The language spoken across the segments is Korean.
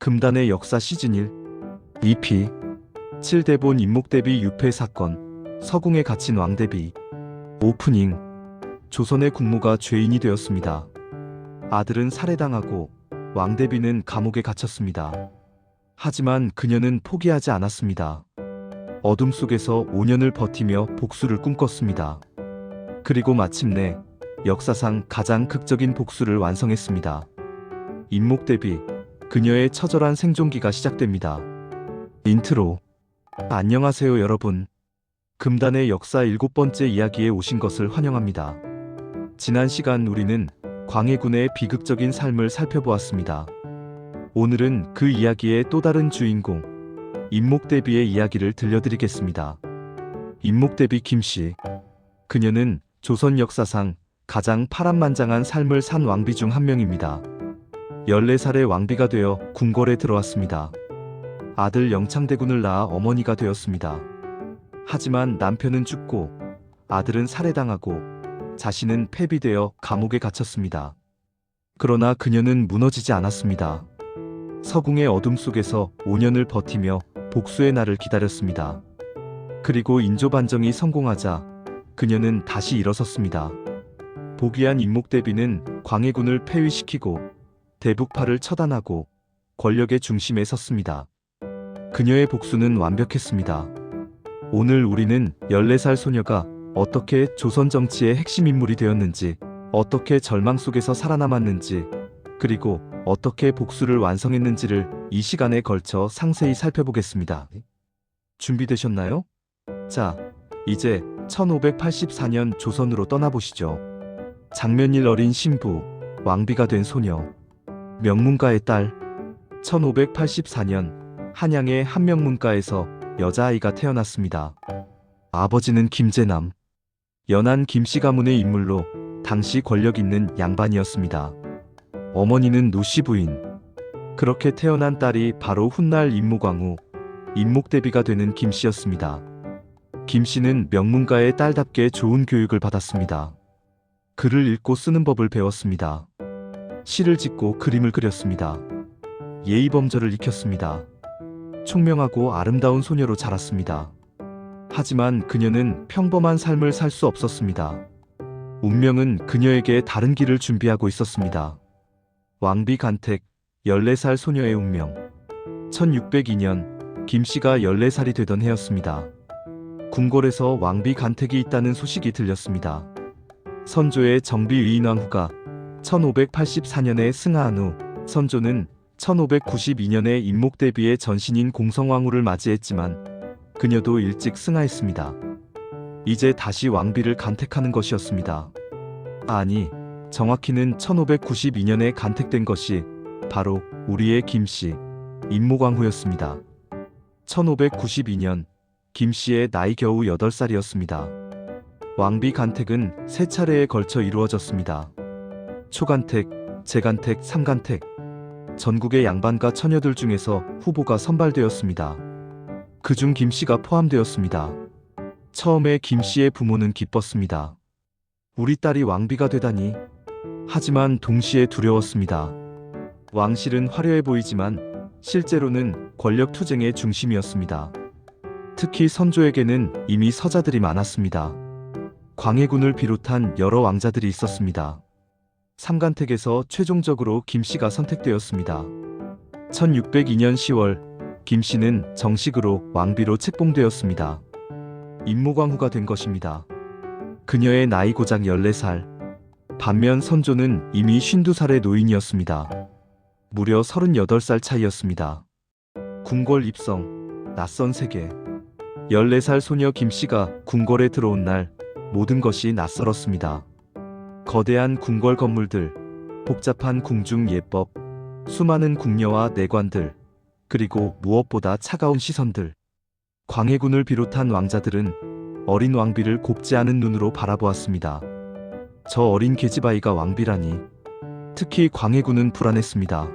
금단의 역사 시즌 1 EP 7대본 임목대비 유패 사건 서궁에 갇힌 왕대비 오프닝 조선의 국모가 죄인이 되었습니다. 아들은 살해당하고 왕대비는 감옥에 갇혔습니다. 하지만 그녀는 포기하지 않았습니다. 어둠 속에서 5년을 버티며 복수를 꿈꿨습니다. 그리고 마침내 역사상 가장 극적인 복수를 완성했습니다. 임목대비 그녀의 처절한 생존기가 시작됩니다. 인트로. 안녕하세요 여러분. 금단의 역사 7번째 이야기에 오신 것을 환영합니다. 지난 시간 우리는 광해군의 비극적인 삶을 살펴보았습니다. 오늘은 그 이야기의 또 다른 주인공 임목대비의 이야기를 들려드리겠습니다. 임목대비 김씨. 그녀는 조선 역사상 가장 파란만장한 삶을 산 왕비 중 한 명입니다. 14살의 왕비가 되어 궁궐에 들어왔습니다. 아들 영창대군을 낳아 어머니가 되었습니다. 하지만 남편은 죽고 아들은 살해당하고 자신은 폐비되어 감옥에 갇혔습니다. 그러나 그녀는 무너지지 않았습니다. 서궁의 어둠 속에서 5년을 버티며 복수의 날을 기다렸습니다. 그리고 인조반정이 성공하자 그녀는 다시 일어섰습니다. 복위한 임목대비는 광해군을 폐위시키고 대북파를 처단하고 권력의 중심에 섰습니다. 그녀의 복수는 완벽했습니다. 오늘 우리는 14살 소녀가 어떻게 조선 정치의 핵심 인물이 되었는지, 어떻게 절망 속에서 살아남았는지, 그리고 어떻게 복수를 완성했는지를 이 시간에 걸쳐 상세히 살펴보겠습니다. 준비되셨나요? 자, 이제 1584년 조선으로 떠나보시죠. 장면일 어린 신부, 왕비가 된 소녀, 명문가의 딸. 1584년 한양의 한 명문가에서 여자아이가 태어났습니다. 아버지는 김제남, 연안 김씨 가문의 인물로 당시 권력 있는 양반이었습니다. 어머니는 노씨 부인. 그렇게 태어난 딸이 바로 훗날 임무광후, 임목대비가 되는 김씨였습니다. 김씨는 명문가의 딸답게 좋은 교육을 받았습니다. 글을 읽고 쓰는 법을 배웠습니다. 시를 짓고 그림을 그렸습니다. 예의범절을 익혔습니다. 총명하고 아름다운 소녀로 자랐습니다. 하지만 그녀는 평범한 삶을 살 수 없었습니다. 운명은 그녀에게 다른 길을 준비하고 있었습니다. 왕비 간택, 14살 소녀의 운명. 1602년 김씨가 14살이 되던 해였습니다. 궁궐에서 왕비 간택이 있다는 소식이 들렸습니다. 선조의 정비 위인왕후가 1584년에 승하한 후 선조는 1592년에 임목대비의 전신인 공성왕후를 맞이했지만 그녀도 일찍 승하했습니다. 이제 다시 왕비를 간택하는 것이었습니다. 아니, 정확히는 1592년에 간택된 것이 바로 우리의 김씨, 임목왕후였습니다. 1592년 김씨의 나이 겨우 8살이었습니다. 왕비 간택은 3차례에 걸쳐 이루어졌습니다. 초간택, 재간택, 삼간택. 전국의 양반과 처녀들 중에서 후보가 선발되었습니다. 그중 김씨가 포함되었습니다. 처음에 김씨의 부모는 기뻤습니다. 우리 딸이 왕비가 되다니. 하지만 동시에 두려웠습니다. 왕실은 화려해 보이지만 실제로는 권력 투쟁의 중심이었습니다. 특히 선조에게는 이미 서자들이 많았습니다. 광해군을 비롯한 여러 왕자들이 있었습니다. 삼간택에서 최종적으로 김씨가 선택되었습니다. 1602년 10월 김씨는 정식으로 왕비로 책봉되었습니다. 임목왕후가 된 것입니다. 그녀의 나이 고작 14살. 반면 선조는 이미 52살의 노인이었습니다. 무려 38살 차이였습니다. 궁궐 입성, 낯선 세계. 14살 소녀 김씨가 궁궐에 들어온 날 모든 것이 낯설었습니다. 거대한 궁궐 건물들, 복잡한 궁중 예법, 수많은 궁녀와 내관들, 그리고 무엇보다 차가운 시선들. 광해군을 비롯한 왕자들은 어린 왕비를 곱지 않은 눈으로 바라보았습니다. 저 어린 계집아이가 왕비라니. 특히 광해군은 불안했습니다.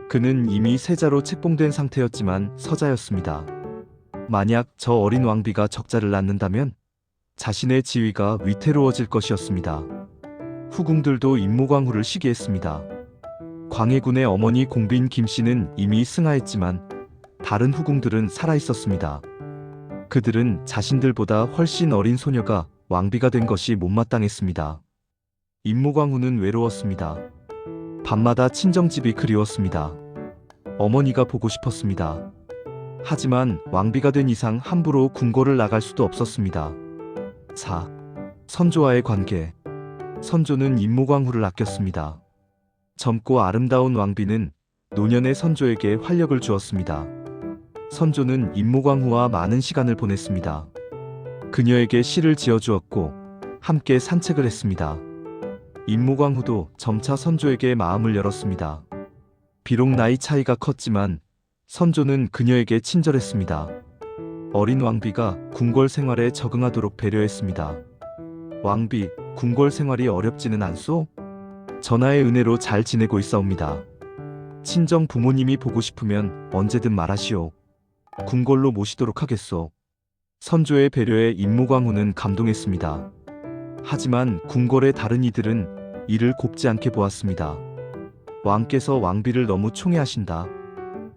그는 이미 세자로 책봉된 상태였지만 서자였습니다. 만약 저 어린 왕비가 적자를 낳는다면 자신의 지위가 위태로워질 것이었습니다. 후궁들도 임목왕후를 시기했습니다. 광해군의 어머니 공빈 김씨는 이미 승하했지만 다른 후궁들은 살아있었습니다. 그들은 자신들보다 훨씬 어린 소녀가 왕비가 된 것이 못마땅했습니다. 임무광후는 외로웠습니다. 밤마다 친정집이 그리웠습니다. 어머니가 보고 싶었습니다. 하지만 왕비가 된 이상 함부로 궁궐을 나갈 수도 없었습니다. 4. 선조와의 관계. 선조는 임무광후를 아꼈습니다. 젊고 아름다운 왕비는 노년의 선조에게 활력을 주었습니다. 선조는 임무광후와 많은 시간을 보냈습니다. 그녀에게 시를 지어주었고 함께 산책을 했습니다. 임무광후도 점차 선조에게 마음을 열었습니다. 비록 나이 차이가 컸지만 선조는 그녀에게 친절했습니다. 어린 왕비가 궁궐 생활에 적응하도록 배려했습니다. 왕비, 궁궐 생활이 어렵지는 않소? 전하의 은혜로 잘 지내고 있사옵니다. 친정 부모님이 보고 싶으면 언제든 말하시오. 궁궐로 모시도록 하겠소. 선조의 배려에 임무광후는 감동했습니다. 하지만 궁궐의 다른 이들은 이를 곱지 않게 보았습니다. 왕께서 왕비를 너무 총애하신다.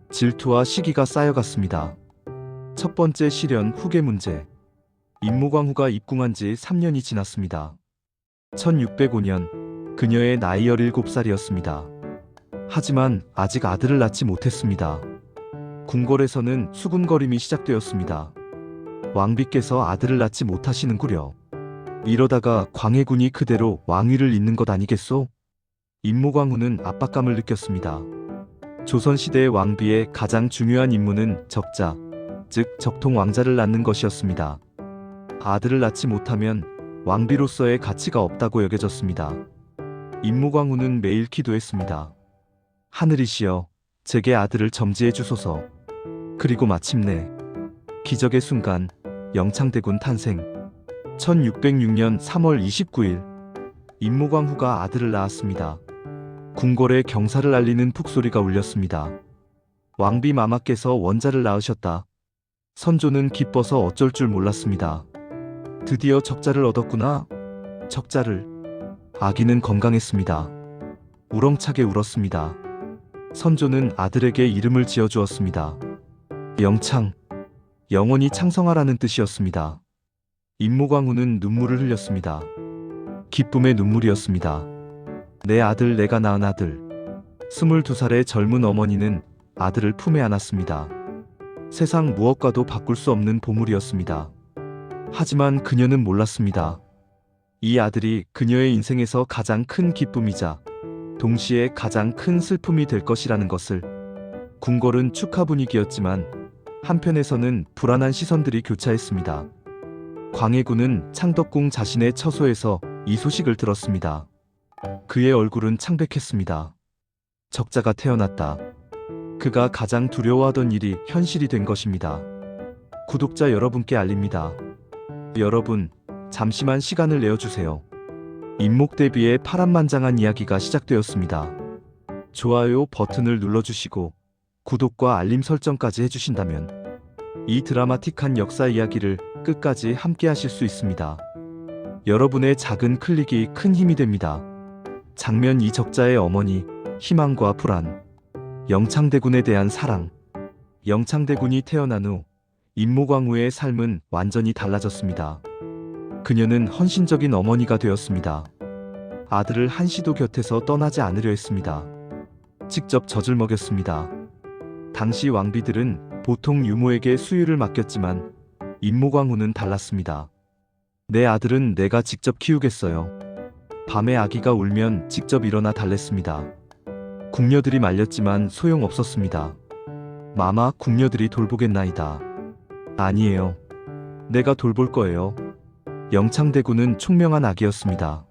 질투와 시기가 쌓여갔습니다. 첫 번째 시련 후계 문제. 임무광후가 입궁한 지 3년이 지났습니다. 1605년 그녀의 나이 17살이었습니다. 하지만 아직 아들을 낳지 못했습니다. 궁궐에서는 수군거림이 시작되었습니다. 왕비께서 아들을 낳지 못하시는구려. 이러다가 광해군이 그대로 왕위를 잇는 것 아니겠소? 임무광후는 압박감을 느꼈습니다. 조선시대의 왕비의 가장 중요한 임무는 적자, 즉 적통 왕자를 낳는 것이었습니다. 아들을 낳지 못하면 왕비로서의 가치가 없다고 여겨졌습니다. 임무광후는 매일 기도했습니다. 하늘이시여, 제게 아들을 점지해 주소서. 그리고 마침내 기적의 순간, 영창대군 탄생. 1606년 3월 29일 임무광후가 아들을 낳았습니다. 궁궐에 경사를 알리는 북소리가 울렸습니다. 왕비 마마께서 원자를 낳으셨다. 선조는 기뻐서 어쩔 줄 몰랐습니다. 드디어 적자를 얻었구나. 적자를. 아기는 건강했습니다. 우렁차게 울었습니다. 선조는 아들에게 이름을 지어주었습니다. 영창. 영원히 창성하라는 뜻이었습니다. 임무광후는 눈물을 흘렸습니다. 기쁨의 눈물이었습니다. 내 아들, 내가 낳은 아들. 22살의 젊은 어머니는 아들을 품에 안았습니다. 세상 무엇과도 바꿀 수 없는 보물이었습니다. 하지만 그녀는 몰랐습니다. 이 아들이 그녀의 인생에서 가장 큰 기쁨이자 동시에 가장 큰 슬픔이 될 것이라는 것을. 궁궐은 축하 분위기였지만 한편에서는 불안한 시선들이 교차했습니다. 광해군은 창덕궁 자신의 처소에서 이 소식을 들었습니다. 그의 얼굴은 창백했습니다. 적자가 태어났다. 그가 가장 두려워하던 일이 현실이 된 것입니다. 구독자 여러분께 알립니다. 여러분, 잠시만 시간을 내어주세요. 임목대비의 파란만장한 이야기가 시작되었습니다. 좋아요 버튼을 눌러주시고 구독과 알림 설정까지 해주신다면 이 드라마틱한 역사 이야기를 끝까지 함께 하실 수 있습니다. 여러분의 작은 클릭이 큰 힘이 됩니다. 장면 2. 적자의 어머니, 희망과 불안. 영창대군에 대한 사랑. 영창대군이 태어난 후 임무광후의 삶은 완전히 달라졌습니다. 그녀는 헌신적인 어머니가 되었습니다. 아들을 한시도 곁에서 떠나지 않으려 했습니다. 직접 젖을 먹였습니다. 당시 왕비들은 보통 유모에게 수유를 맡겼지만 임무광후는 달랐습니다. 내 아들은 내가 직접 키우겠어요. 밤에 아기가 울면 직접 일어나 달랬습니다. 궁녀들이 말렸지만 소용없었습니다. 마마, 궁녀들이 돌보겠나이다. 아니에요. 내가 돌볼 거예요. 영창대군은 총명한 아기였습니다.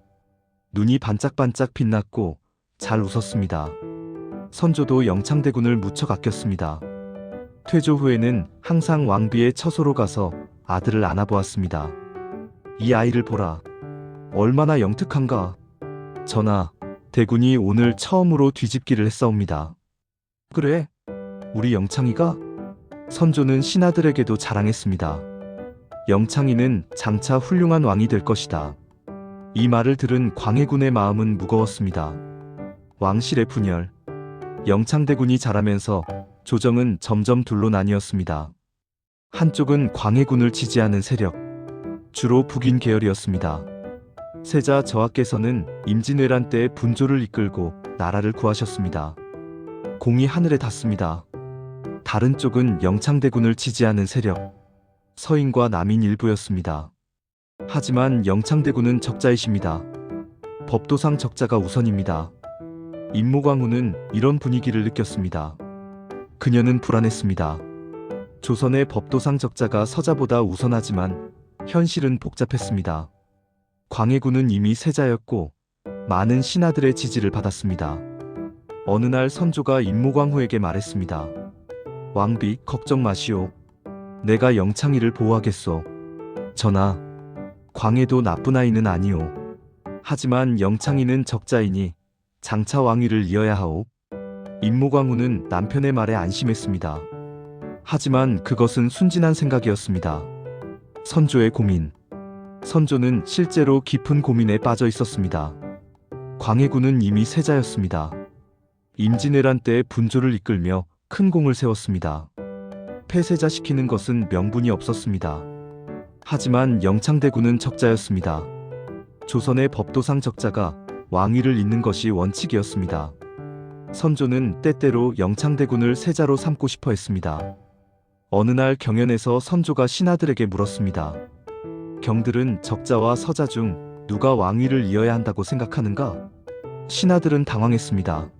눈이 반짝반짝 빛났고 잘 웃었습니다. 선조도 영창대군을 무척 아꼈습니다. 퇴조 후에는 항상 왕비의 처소로 가서 아들을 안아보았습니다. 이 아이를 보라. 얼마나 영특한가. 전하, 대군이 오늘 처음으로 뒤집기를 했사옵니다. 그래? 우리 영창이가? 선조는 신하들에게도 자랑했습니다. 영창이는 장차 훌륭한 왕이 될 것이다. 이 말을 들은 광해군의 마음은 무거웠습니다. 왕실의 분열, 영창대군이 자라면서 조정은 점점 둘로 나뉘었습니다. 한쪽은 광해군을 지지하는 세력, 주로 북인 계열이었습니다. 세자 저하께서는 임진왜란 때 분조를 이끌고 나라를 구하셨습니다. 공이 하늘에 닿습니다. 다른 쪽은 영창대군을 지지하는 세력, 서인과 남인 일부였습니다. 하지만 영창대군은 적자이십니다. 법도상 적자가 우선입니다. 임무광후는 이런 분위기를 느꼈습니다. 그녀는 불안했습니다. 조선의 법도상 적자가 서자보다 우선하지만 현실은 복잡했습니다. 광해군은 이미 세자였고 많은 신하들의 지지를 받았습니다. 어느 날 선조가 임무광후에게 말했습니다. 왕비, 걱정 마시오. 내가 영창이를 보호하겠소. 전하, 광해도 나쁜 아이는 아니오. 하지만 영창이는 적자이니 장차 왕위를 이어야 하오. 임무광후는 남편의 말에 안심했습니다. 하지만 그것은 순진한 생각이었습니다. 선조의 고민. 선조는 실제로 깊은 고민에 빠져 있었습니다. 광해군은 이미 세자였습니다. 임진왜란 때 분조를 이끌며 큰 공을 세웠습니다. 폐세자시키는 것은 명분이 없었습니다. 하지만 영창대군은 적자였습니다. 조선의 법도상 적자가 왕위를 잇는 것이 원칙이었습니다. 선조는 때때로 영창대군을 세자로 삼고 싶어 했습니다. 어느 날 경연에서 선조가 신하들에게 물었습니다. 경들은 적자와 서자 중 누가 왕위를 이어야 한다고 생각하는가? 신하들은 당황했습니다.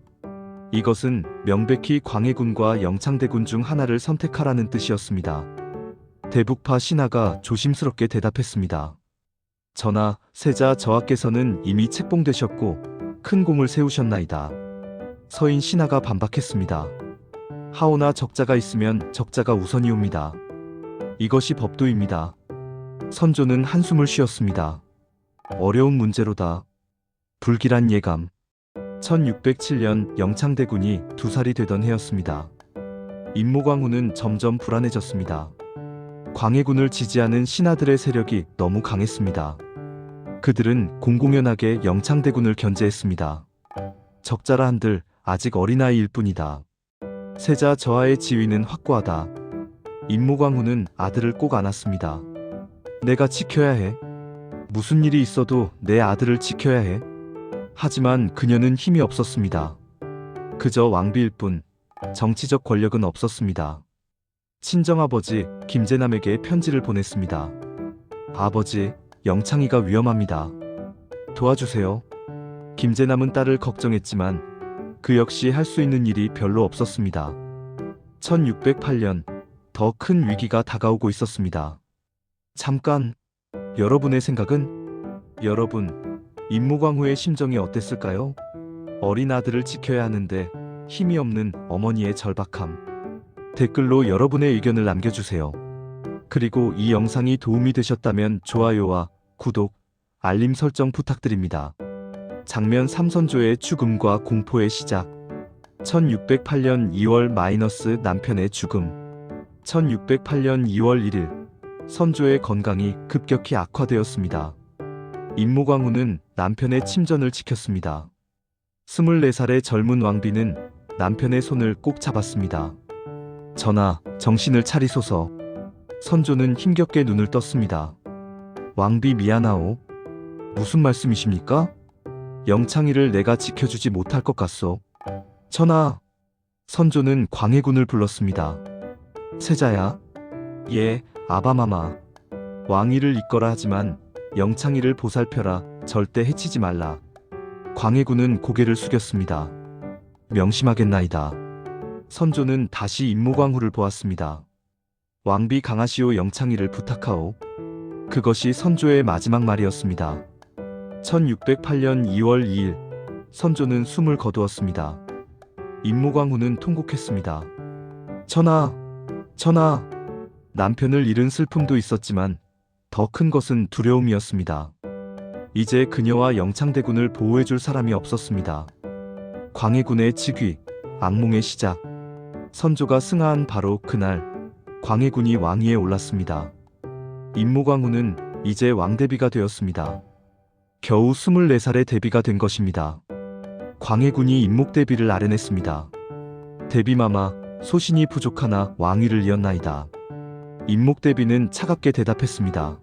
이것은 명백히 광해군과 영창대군 중 하나를 선택하라는 뜻이었습니다. 대북파 신하가 조심스럽게 대답했습니다. 전하, 세자 저하께서는 이미 책봉되셨고 큰 공을 세우셨나이다. 서인 신하가 반박했습니다. 하오나 적자가 있으면 적자가 우선이옵니다. 이것이 법도입니다. 선조는 한숨을 쉬었습니다. 어려운 문제로다. 불길한 예감. 1607년 영창대군이 2살이 되던 해였습니다. 임무광후는 점점 불안해졌습니다. 광해군을 지지하는 신하들의 세력이 너무 강했습니다. 그들은 공공연하게 영창대군을 견제했습니다. 적자라 한들 아직 어린아이일 뿐이다. 세자 저하의 지위는 확고하다. 임무광후는 아들을 꼭 안았습니다. 내가 지켜야 해. 무슨 일이 있어도 내 아들을 지켜야 해. 하지만 그녀는 힘이 없었습니다. 그저 왕비일 뿐 정치적 권력은 없었습니다. 친정아버지 김제남에게 편지를 보냈습니다. 아버지, 영창이가 위험합니다. 도와주세요. 김제남은 딸을 걱정했지만 그 역시 할 수 있는 일이 별로 없었습니다. 1608년 더 큰 위기가 다가오고 있었습니다. 잠깐, 여러분의 생각은? 여러분, 임무광후의 심정이 어땠을까요? 어린 아들을 지켜야 하는데 힘이 없는 어머니의 절박함. 댓글로 여러분의 의견을 남겨주세요. 그리고 이 영상이 도움이 되셨다면 좋아요와 구독, 알림 설정 부탁드립니다. 장면 3선조의 죽음과 공포의 시작. 1608년 2월 - 남편의 죽음. 1608년 2월 1일 선조의 건강이 급격히 악화되었습니다. 임무광후는 남편의 침전을 지켰습니다. 24살의 젊은 왕비는 남편의 손을 꼭 잡았습니다. 전하, 정신을 차리소서. 선조는 힘겹게 눈을 떴습니다. 왕비 미안하오. 무슨 말씀이십니까? 영창이를 내가 지켜주지 못할 것 같소. 전하. 선조는 광해군을 불렀습니다. 세자야. 예, 아바마마. 왕위를 잇거라 하지만 영창이를 보살펴라. 절대 해치지 말라. 광해군은 고개를 숙였습니다. 명심하겠나이다. 선조는 다시 임무광후를 보았습니다. 왕비 강하시오, 영창이를 부탁하오. 그것이 선조의 마지막 말이었습니다. 1608년 2월 2일 선조는 숨을 거두었습니다. 임무광후는 통곡했습니다. 전하, 전하. 남편을 잃은 슬픔도 있었지만 더 큰 것은 두려움이었습니다. 이제 그녀와 영창대군을 보호해줄 사람이 없었습니다. 광해군의 즉위, 악몽의 시작. 선조가 승하한 바로 그날 광해군이 왕위에 올랐습니다. 임무광후는 이제 왕대비가 되었습니다. 겨우 24살의 대비가 된 것입니다. 광해군이 임목대비를 아련했습니다. 대비마마, 소신이 부족하나 왕위를 이었나이다. 임목대비는 차갑게 대답했습니다.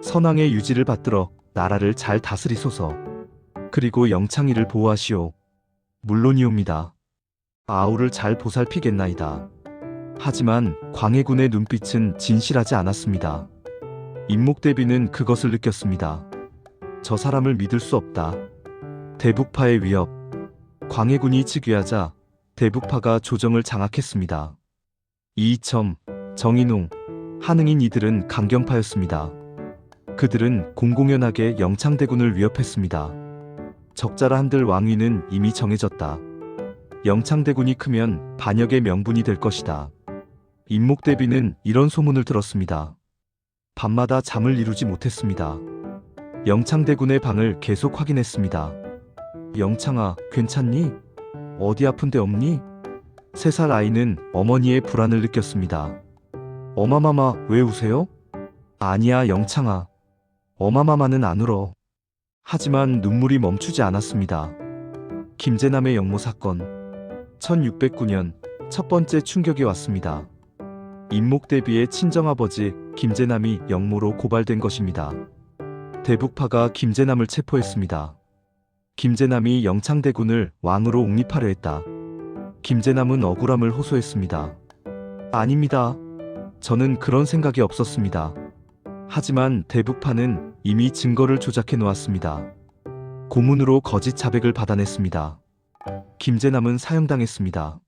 선왕의 유지를 받들어 나라를 잘 다스리소서. 그리고 영창이를 보호하시오. 물론이옵니다. 아우를 잘 보살피겠나이다. 하지만 광해군의 눈빛은 진실하지 않았습니다. 임목대비는 그것을 느꼈습니다. 저 사람을 믿을 수 없다. 대북파의 위협. 광해군이 즉위하자 대북파가 조정을 장악했습니다. 이이첨, 정인웅, 한응인 이들은 강경파였습니다. 그들은 공공연하게 영창대군을 위협했습니다. 적자라 한들 왕위는 이미 정해졌다. 영창대군이 크면 반역의 명분이 될 것이다. 임목대비는 이런 소문을 들었습니다. 밤마다 잠을 이루지 못했습니다. 영창대군의 방을 계속 확인했습니다. 영창아, 괜찮니? 어디 아픈 데 없니? 3살 아이는 어머니의 불안을 느꼈습니다. 어마마마, 왜 우세요? 아니야, 영창아. 어마마마는 안 울어. 하지만 눈물이 멈추지 않았습니다. 김제남의 영모 사건. 1609년 첫 번째 충격이 왔습니다. 임목대비의 친정아버지 김제남이 영모로 고발된 것입니다. 대북파가 김제남을 체포했습니다. 김제남이 영창대군을 왕으로 옹립하려 했다. 김제남은 억울함을 호소했습니다. 아닙니다. 저는 그런 생각이 없었습니다. 하지만 대북파는 이미 증거를 조작해 놓았습니다. 고문으로 거짓 자백을 받아냈습니다. 김제남은 사형당했습니다.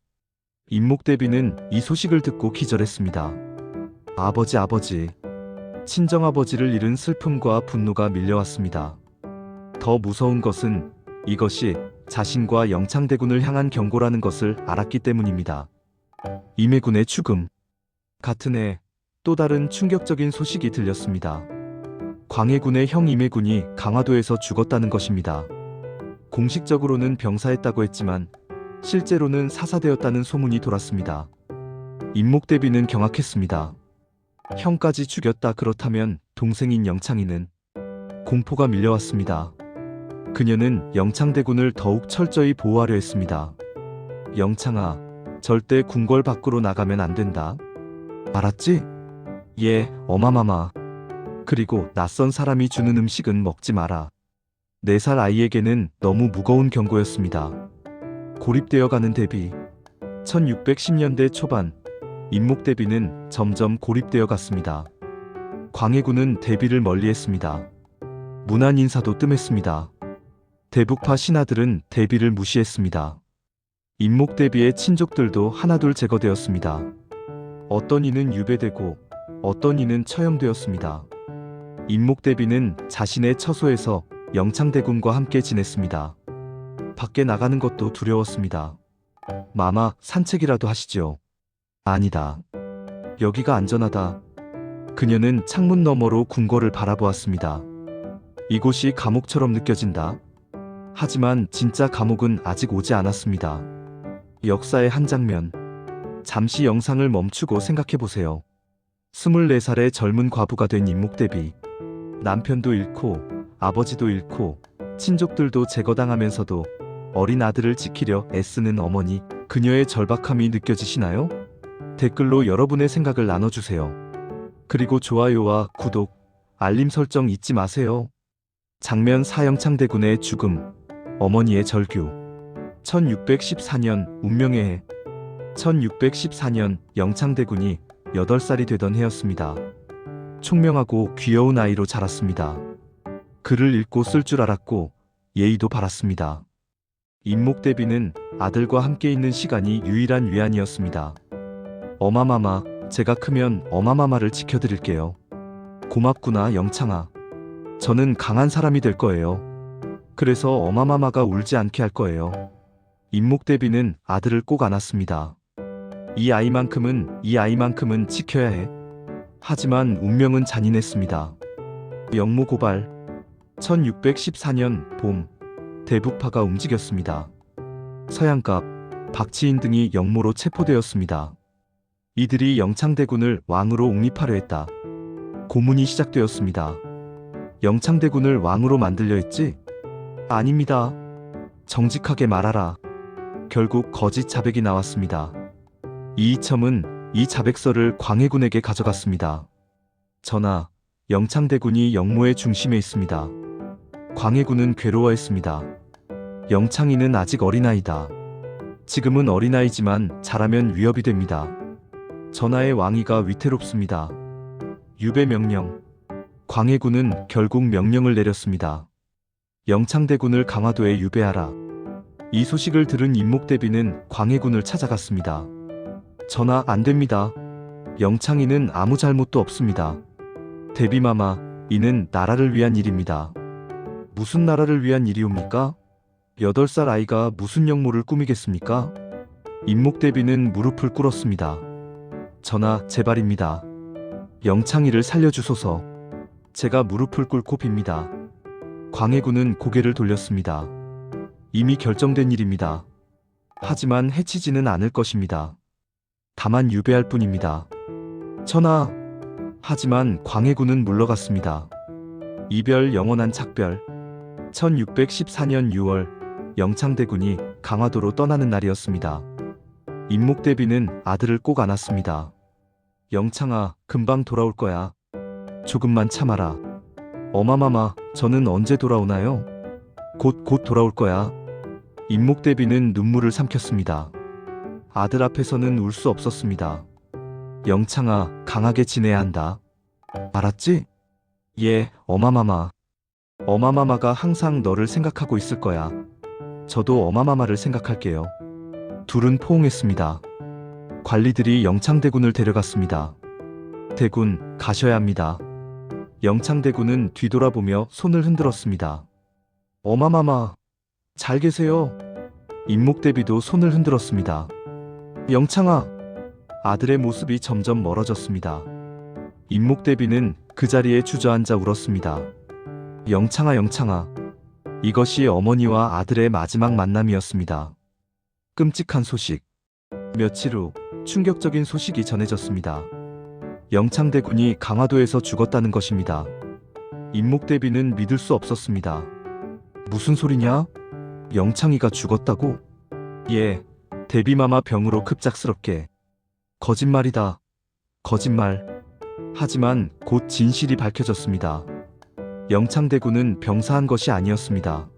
임목대비는 이 소식을 듣고 기절했습니다. 아버지. 친정아버지를 잃은 슬픔과 분노가 밀려왔습니다. 더 무서운 것은 이것이 자신과 영창대군을 향한 경고라는 것을 알았기 때문입니다. 임해군의 죽음. 같은 해 또 다른 충격적인 소식이 들렸습니다. 광해군의 형 임해군이 강화도에서 죽었다는 것입니다. 공식적으로는 병사했다고 했지만 실제로는 사사되었다는 소문이 돌았습니다. 임목대비는 경악했습니다. 형까지 죽였다. 그렇다면 동생인 영창이는? 공포가 밀려왔습니다. 그녀는 영창대군을 더욱 철저히 보호하려 했습니다. 영창아, 절대 궁궐 밖으로 나가면 안 된다. 알았지? 예, 어마마마. 그리고 낯선 사람이 주는 음식은 먹지 마라. 4살 아이에게는 너무 무거운 경고였습니다. 고립되어 가는 대비. 1610년대 초반, 임목대비는 점점 고립되어 갔습니다. 광해군은 대비를 멀리했습니다. 문안 인사도 뜸했습니다. 대북파 신하들은 대비를 무시했습니다. 임목대비의 친족들도 하나둘 제거되었습니다. 어떤 이는 유배되고 어떤 이는 처형되었습니다. 임목대비는 자신의 처소에서 영창대군과 함께 지냈습니다. 밖에 나가는 것도 두려웠습니다. 마마, 산책이라도 하시죠. 아니다. 여기가 안전하다. 그녀는 창문 너머로 궁궐을 바라보았습니다. 이곳이 감옥처럼 느껴진다. 하지만 진짜 감옥은 아직 오지 않았습니다. 역사의 한 장면. 잠시 영상을 멈추고 생각해보세요. 24살의 젊은 과부가 된 임목대비. 남편도 잃고 아버지도 잃고 친족들도 제거당하면서도 어린 아들을 지키려 애쓰는 어머니. 그녀의 절박함이 느껴지시나요? 댓글로 여러분의 생각을 나눠주세요. 그리고 좋아요와 구독, 알림 설정 잊지 마세요. 장면 4. 영창대군의 죽음. 어머니의 절규. 1614년 운명의 해. 1614년 영창대군이 8살이 되던 해였습니다. 총명하고 귀여운 아이로 자랐습니다. 글을 읽고 쓸 줄 알았고 예의도 바랐습니다. 임목대비는 아들과 함께 있는 시간이 유일한 위안이었습니다. 어마마마, 제가 크면 어마마마를 지켜드릴게요. 고맙구나, 영창아. 저는 강한 사람이 될 거예요. 그래서 어마마마가 울지 않게 할 거예요. 임목대비는 아들을 꼭 안았습니다. 이 아이만큼은 지켜야 해. 하지만 운명은 잔인했습니다. 영모 고발. 1614년 봄, 대북파가 움직였습니다. 서양갑, 박치인 등이 영모로 체포되었습니다. 이들이 영창대군을 왕으로 옹립하려 했다. 고문이 시작되었습니다. 영창대군을 왕으로 만들려 했지? 아닙니다. 정직하게 말하라. 결국 거짓 자백이 나왔습니다. 이이첨은 이 자백서를 광해군에게 가져갔습니다. 전하, 영창대군이 영모의 중심에 있습니다. 광해군은 괴로워했습니다. 영창이는 아직 어린아이다. 지금은 어린아이지만 자라면 위협이 됩니다. 전하의 왕위가 위태롭습니다. 유배 명령. 광해군은 결국 명령을 내렸습니다. 영창대군을 강화도에 유배하라. 이 소식을 들은 임목대비는 광해군을 찾아갔습니다. 전하, 안 됩니다. 영창이는 아무 잘못도 없습니다. 대비마마, 이는 나라를 위한 일입니다. 무슨 나라를 위한 일이옵니까? 8살 아이가 무슨 영모를 꾸미겠습니까? 임목대비는 무릎을 꿇었습니다. 전하, 제발입니다. 영창이를 살려주소서. 제가 무릎을 꿇고 빕니다. 광해군은 고개를 돌렸습니다. 이미 결정된 일입니다. 하지만 해치지는 않을 것입니다. 다만 유배할 뿐입니다. 전하! 하지만 광해군은 물러갔습니다. 이별 영원한 작별. 1614년 6월 영창대군이 강화도로 떠나는 날이었습니다. 임목대비는 아들을 꼭 안았습니다. 영창아, 금방 돌아올 거야. 조금만 참아라. 어마마마, 저는 언제 돌아오나요? 곧 돌아올 거야. 임목대비는 눈물을 삼켰습니다. 아들 앞에서는 울 수 없었습니다. 영창아, 강하게 지내야 한다. 알았지? 예, 어마마마. 어마마마가 항상 너를 생각하고 있을 거야. 저도 어마마마를 생각할게요. 둘은 포옹했습니다. 관리들이 영창대군을 데려갔습니다. 대군, 가셔야 합니다. 영창대군은 뒤돌아보며 손을 흔들었습니다. 어마마마, 잘 계세요. 임목대비도 손을 흔들었습니다. 영창아. 아들의 모습이 점점 멀어졌습니다. 임목대비는 그 자리에 주저앉아 울었습니다. 영창아, 영창아. 이것이 어머니와 아들의 마지막 만남이었습니다. 끔찍한 소식. 며칠 후 충격적인 소식이 전해졌습니다. 영창대군이 강화도에서 죽었다는 것입니다. 임목대비는 믿을 수 없었습니다. 무슨 소리냐? 영창이가 죽었다고? 예, 대비마마 병으로 급작스럽게. 거짓말이다. 거짓말. 하지만 곧 진실이 밝혀졌습니다. 영창대군은 병사한 것이 아니었습니다.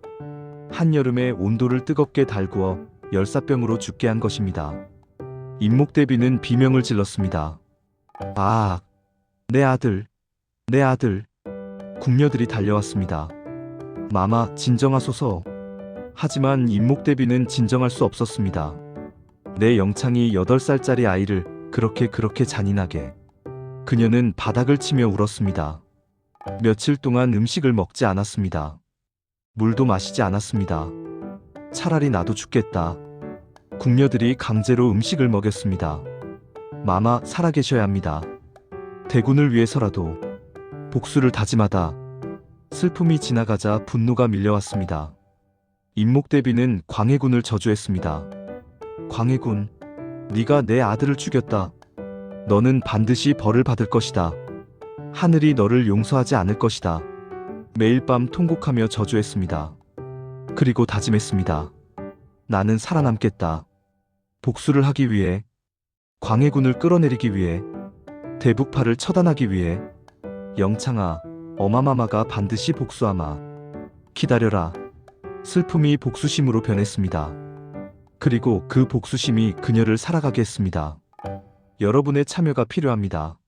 한여름에 온도를 뜨겁게 달구어 열사병으로 죽게 한 것입니다. 임목대비는 비명을 질렀습니다. 아, 내 아들, 내 아들. 궁녀들이 달려왔습니다. 마마, 진정하소서. 하지만 임목대비는 진정할 수 없었습니다. 내 영창이 8살짜리 아이를 그렇게 잔인하게. 그녀는 바닥을 치며 울었습니다. 며칠 동안 음식을 먹지 않았습니다. 물도 마시지 않았습니다. 차라리 나도 죽겠다. 궁녀들이 강제로 음식을 먹였습니다. 마마, 살아계셔야 합니다. 대군을 위해서라도. 복수를 다짐하다. 슬픔이 지나가자 분노가 밀려왔습니다. 임목대비는 광해군을 저주했습니다. 광해군, 네가 내 아들을 죽였다. 너는 반드시 벌을 받을 것이다. 하늘이 너를 용서하지 않을 것이다. 매일 밤 통곡하며 저주했습니다. 그리고 다짐했습니다. 나는 살아남겠다. 복수를 하기 위해, 광해군을 끌어내리기 위해, 대북파를 처단하기 위해. 영창아, 어마마마가 반드시 복수하마. 기다려라. 슬픔이 복수심으로 변했습니다. 그리고 그 복수심이 그녀를 살아가게 했습니다. 여러분의 참여가 필요합니다.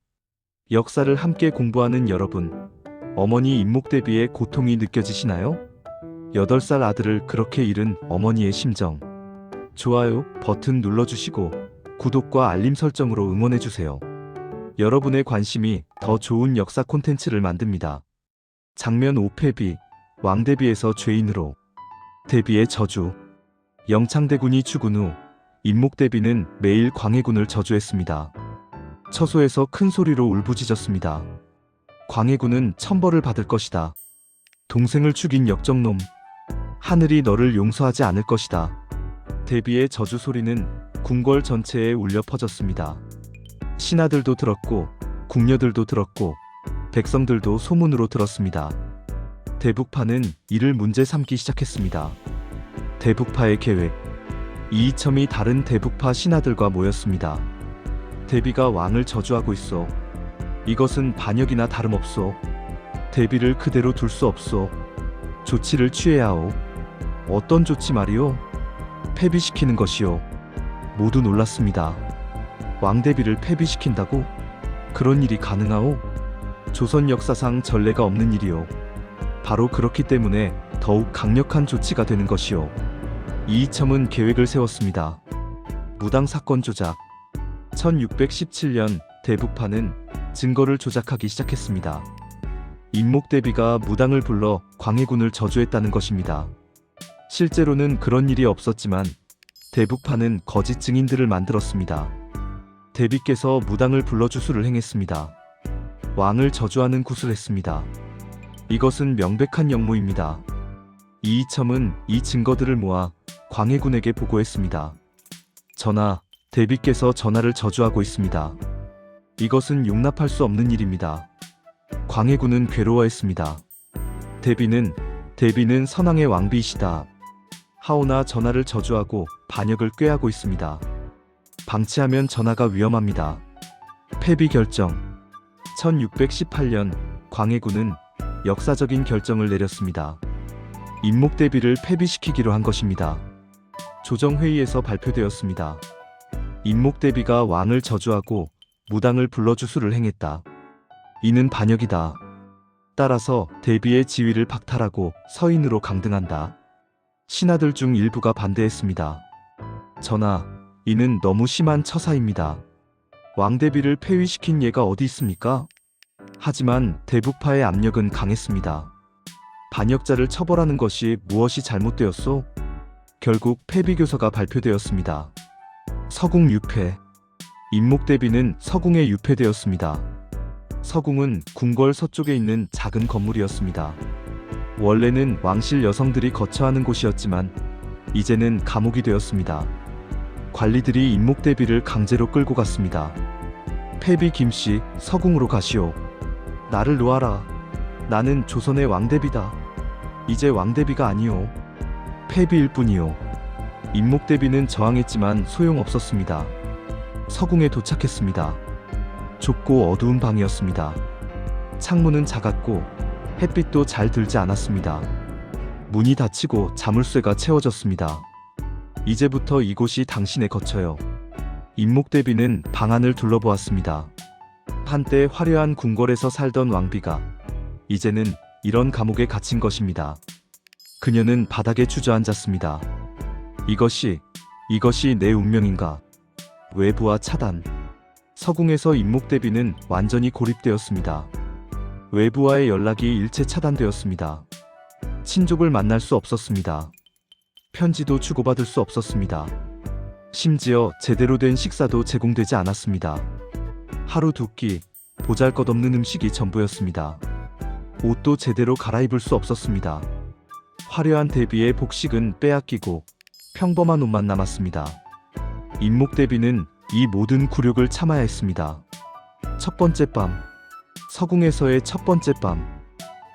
역사를 함께 공부하는 여러분, 어머니 임목대비의 고통이 느껴지시나요? 8살 아들을 그렇게 잃은 어머니의 심정. 좋아요 버튼 눌러주시고 구독과 알림 설정으로 응원해주세요. 여러분의 관심이 더 좋은 역사 콘텐츠를 만듭니다. 장면 5패비, 왕대비에서 죄인으로. 대비의 저주. 영창대군이 죽은 후 임목대비는 매일 광해군을 저주했습니다. 처소에서 큰 소리로 울부짖었습니다. 광해군은 천벌을 받을 것이다. 동생을 죽인 역적놈. 하늘이 너를 용서하지 않을 것이다. 대비의 저주 소리는 궁궐 전체에 울려 퍼졌습니다. 신하들도 들었고 궁녀들도 들었고 백성들도 소문으로 들었습니다. 대북파는 이를 문제 삼기 시작했습니다. 대북파의 계획. 이이첨이 다른 대북파 신하들과 모였습니다. 대비가 왕을 저주하고 있어. 이것은 반역이나 다름없소. 대비를 그대로 둘 수 없소. 조치를 취해야 하오. 어떤 조치 말이오? 폐비시키는 것이오. 모두 놀랐습니다. 왕대비를 폐비시킨다고? 그런 일이 가능하오? 조선 역사상 전례가 없는 일이오. 바로 그렇기 때문에 더욱 강력한 조치가 되는 것이오. 이이첨은 계획을 세웠습니다. 무당 사건 조작. 1617년 대북파는 증거를 조작하기 시작했습니다. 임목대비가 무당을 불러 광해군을 저주했다는 것입니다. 실제로는 그런 일이 없었지만 대북파는 거짓 증인들을 만들었습니다. 대비께서 무당을 불러 주술을 행했습니다. 왕을 저주하는 굿을 했습니다. 이것은 명백한 역모입니다. 이이첨은 이 증거들을 모아 광해군에게 보고했습니다. 전하, 대비께서 전하를 저주하고 있습니다. 이것은 용납할 수 없는 일입니다. 광해군은 괴로워했습니다. 대비는 선왕의 왕비이시다. 하오나 전하를 저주하고 반역을 꾀하고 있습니다. 방치하면 전하가 위험합니다. 폐비 결정. 1618년 광해군은 역사적인 결정을 내렸습니다. 임목대비를 폐비시키기로 한 것입니다. 조정회의에서 발표되었습니다. 임목대비가 왕을 저주하고 무당을 불러 주술을 행했다. 이는 반역이다. 따라서 대비의 지위를 박탈하고 서인으로 강등한다. 신하들 중 일부가 반대했습니다. 전하, 이는 너무 심한 처사입니다. 왕대비를 폐위시킨 예가 어디 있습니까? 하지만 대북파의 압력은 강했습니다. 반역자를 처벌하는 것이 무엇이 잘못되었소? 결국 폐비교서가 발표되었습니다. 서궁 유폐. 임목대비는 서궁에 유폐되었습니다. 서궁은 궁궐 서쪽에 있는 작은 건물이었습니다. 원래는 왕실 여성들이 거처하는 곳이었지만 이제는 감옥이 되었습니다. 관리들이 임목대비를 강제로 끌고 갔습니다. 폐비 김씨, 서궁으로 가시오. 나를 놓아라. 나는 조선의 왕대비다. 이제 왕대비가 아니오. 폐비일 뿐이오. 임목대비는 저항했지만 소용없었습니다. 서궁에 도착했습니다. 좁고 어두운 방이었습니다. 창문은 작았고 햇빛도 잘 들지 않았습니다. 문이 닫히고 자물쇠가 채워졌습니다. 이제부터 이곳이 당신의 거처요. 임목대비는 방 안을 둘러보았습니다. 한때 화려한 궁궐에서 살던 왕비가 이제는 이런 감옥에 갇힌 것입니다. 그녀는 바닥에 주저앉았습니다. 이것이 내 운명인가? 외부와 차단. 서궁에서 임목대비는 완전히 고립되었습니다. 외부와의 연락이 일체 차단되었습니다. 친족을 만날 수 없었습니다. 편지도 주고받을 수 없었습니다. 심지어 제대로 된 식사도 제공되지 않았습니다. 하루 두 끼, 보잘것없는 음식이 전부였습니다. 옷도 제대로 갈아입을 수 없었습니다. 화려한 대비의 복식은 빼앗기고 평범한 옷만 남았습니다. 임목대비는 이 모든 굴욕을 참아야 했습니다. 첫 번째 밤. 서궁에서의 첫 번째 밤.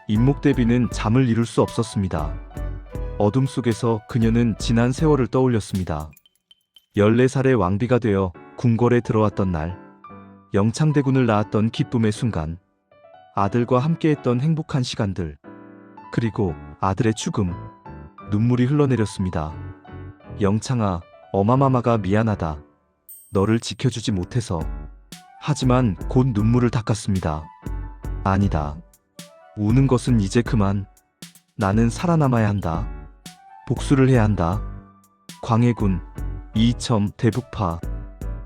임목대비는 잠을 이룰 수 없었습니다. 어둠 속에서 그녀는 지난 세월을 떠올렸습니다. 14살의 왕비가 되어 궁궐에 들어왔던 날, 영창대군을 낳았던 기쁨의 순간, 아들과 함께했던 행복한 시간들, 그리고 아들의 죽음. 눈물이 흘러내렸습니다. 영창아, 어마마마가 미안하다. 너를 지켜주지 못해서. 하지만 곧 눈물을 닦았습니다. 아니다. 우는 것은 이제 그만. 나는 살아남아야 한다. 복수를 해야 한다. 광해군, 이이첨, 대북파.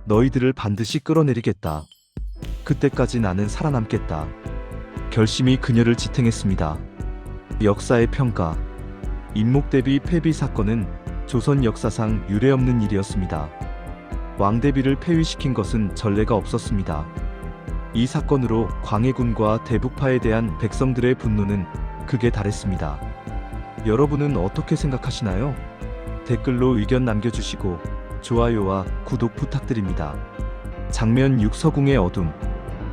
너희들을 반드시 끌어내리겠다. 그때까지 나는 살아남겠다. 결심이 그녀를 지탱했습니다. 역사의 평가. 임목대비 폐비 사건은 조선 역사상 유례없는 일이었습니다. 왕대비를 폐위시킨 것은 전례가 없었습니다. 이 사건으로 광해군과 대북파에 대한 백성들의 분노는 극에 달했습니다. 여러분은 어떻게 생각하시나요? 댓글로 의견 남겨주시고 좋아요와 구독 부탁드립니다. 장면 6. 서궁의 어둠.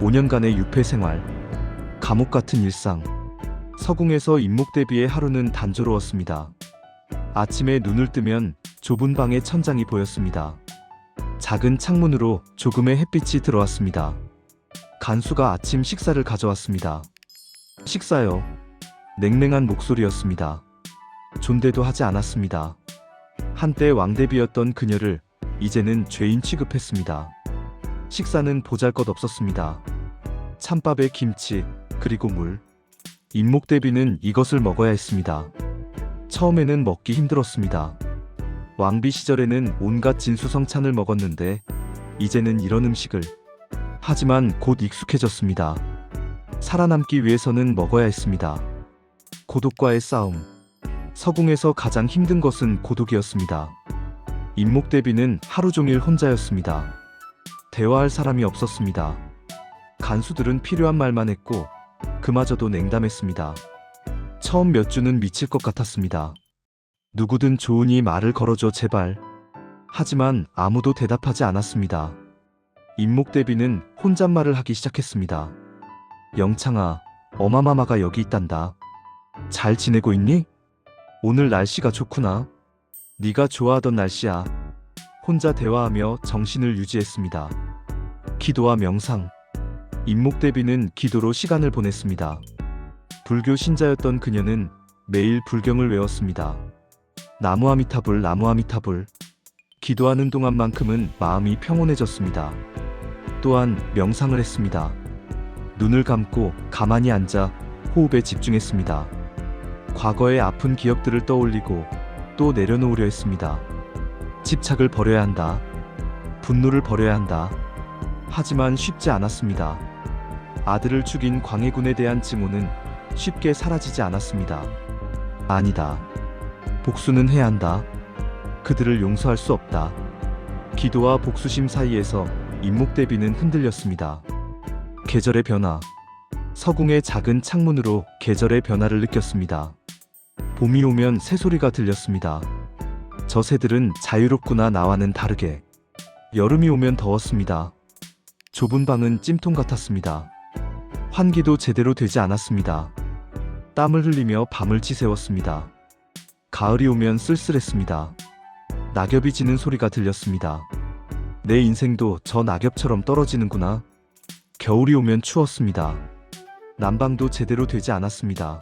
5년간의 유폐 생활. 감옥 같은 일상. 서궁에서 임목대비의 하루는 단조로웠습니다. 아침에 눈을 뜨면 좁은 방의 천장이 보였습니다. 작은 창문으로 조금의 햇빛이 들어왔습니다. 간수가 아침 식사를 가져왔습니다. 식사요. 냉랭한 목소리였습니다. 존대도 하지 않았습니다. 한때 왕대비였던 그녀를 이제는 죄인 취급했습니다. 식사는 보잘것없었습니다. 찬밥에 김치, 그리고 물. 임목대비는 이것을 먹어야 했습니다. 처음에는 먹기 힘들었습니다. 왕비 시절에는 온갖 진수성찬을 먹었는데 이제는 이런 음식을. 하지만 곧 익숙해졌습니다. 살아남기 위해서는 먹어야 했습니다. 고독과의 싸움. 서궁에서 가장 힘든 것은 고독이었습니다. 임목대비는 하루 종일 혼자였습니다. 대화할 사람이 없었습니다. 간수들은 필요한 말만 했고 그마저도 냉담했습니다. 처음 몇 주는 미칠 것 같았습니다. 누구든 좋으니 말을 걸어줘 제발. 하지만 아무도 대답하지 않았습니다. 임목대비는 혼잣말을 하기 시작했습니다. 영창아, 어마마마가 여기 있단다. 잘 지내고 있니? 오늘 날씨가 좋구나. 네가 좋아하던 날씨야. 혼자 대화하며 정신을 유지했습니다. 기도와 명상. 임목대비는 기도로 시간을 보냈습니다. 불교 신자였던 그녀는 매일 불경을 외웠습니다. 나무아미타불 나무아미타불. 기도하는 동안만큼은 마음이 평온해졌습니다. 또한 명상을 했습니다. 눈을 감고 가만히 앉아 호흡에 집중했습니다. 과거의 아픈 기억들을 떠올리고 또 내려놓으려 했습니다. 집착을 버려야 한다. 분노를 버려야 한다. 하지만 쉽지 않았습니다. 아들을 죽인 광해군에 대한 증오는 쉽게 사라지지 않았습니다. 아니다. 복수는 해야 한다. 그들을 용서할 수 없다. 기도와 복수심 사이에서 임목대비는 흔들렸습니다. 계절의 변화. 서궁의 작은 창문으로 계절의 변화를 느꼈습니다. 봄이 오면 새소리가 들렸습니다. 저 새들은 자유롭구나 나와는 다르게. 여름이 오면 더웠습니다. 좁은 방은 찜통 같았습니다. 환기도 제대로 되지 않았습니다. 땀을 흘리며 밤을 지새웠습니다. 가을이 오면 쓸쓸했습니다. 낙엽이 지는 소리가 들렸습니다. 내 인생도 저 낙엽처럼 떨어지는구나. 겨울이 오면 추웠습니다. 난방도 제대로 되지 않았습니다.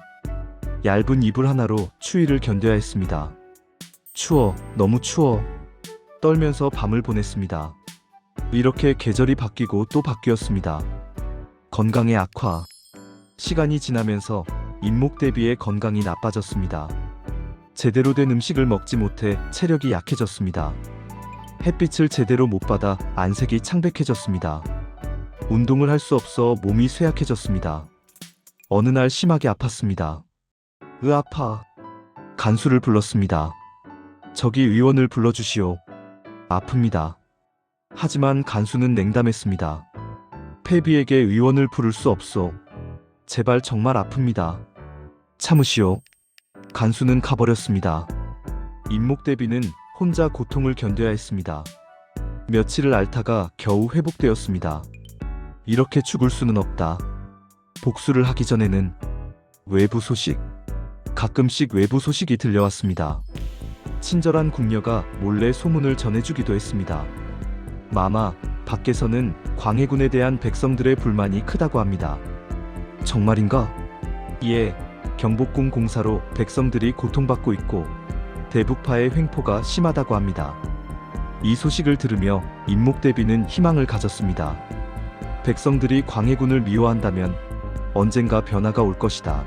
얇은 이불 하나로 추위를 견뎌야 했습니다. 추워, 너무 추워. 떨면서 밤을 보냈습니다. 이렇게 계절이 바뀌고 또 바뀌었습니다. 건강의 악화. 시간이 지나면서 임목대비의 건강이 나빠졌습니다. 제대로 된 음식을 먹지 못해 체력이 약해졌습니다. 햇빛을 제대로 못 받아 안색이 창백해졌습니다. 운동을 할 수 없어 몸이 쇠약해졌습니다. 어느 날 심하게 아팠습니다. 아파. 간수를 불렀습니다. 저기 의원을 불러주시오. 아픕니다. 하지만 간수는 냉담했습니다. 패비에게 의원을 부를 수 없소. 제발 정말 아픕니다. 참으시오. 간수는 가버렸습니다. 임목대비는 혼자 고통을 견뎌야 했습니다. 며칠을 앓다가 겨우 회복되었습니다. 이렇게 죽을 수는 없다. 복수를 하기 전에는. 외부 소식. 가끔씩 외부 소식이 들려왔습니다. 친절한 궁녀가 몰래 소문을 전해주기도 했습니다. 마마, 밖에서는 광해군에 대한 백성들의 불만이 크다고 합니다. 정말인가? 예, 경복궁 공사로 백성들이 고통받고 있고 대북파의 횡포가 심하다고 합니다. 이 소식을 들으며 임목대비는 희망을 가졌습니다. 백성들이 광해군을 미워한다면 언젠가 변화가 올 것이다.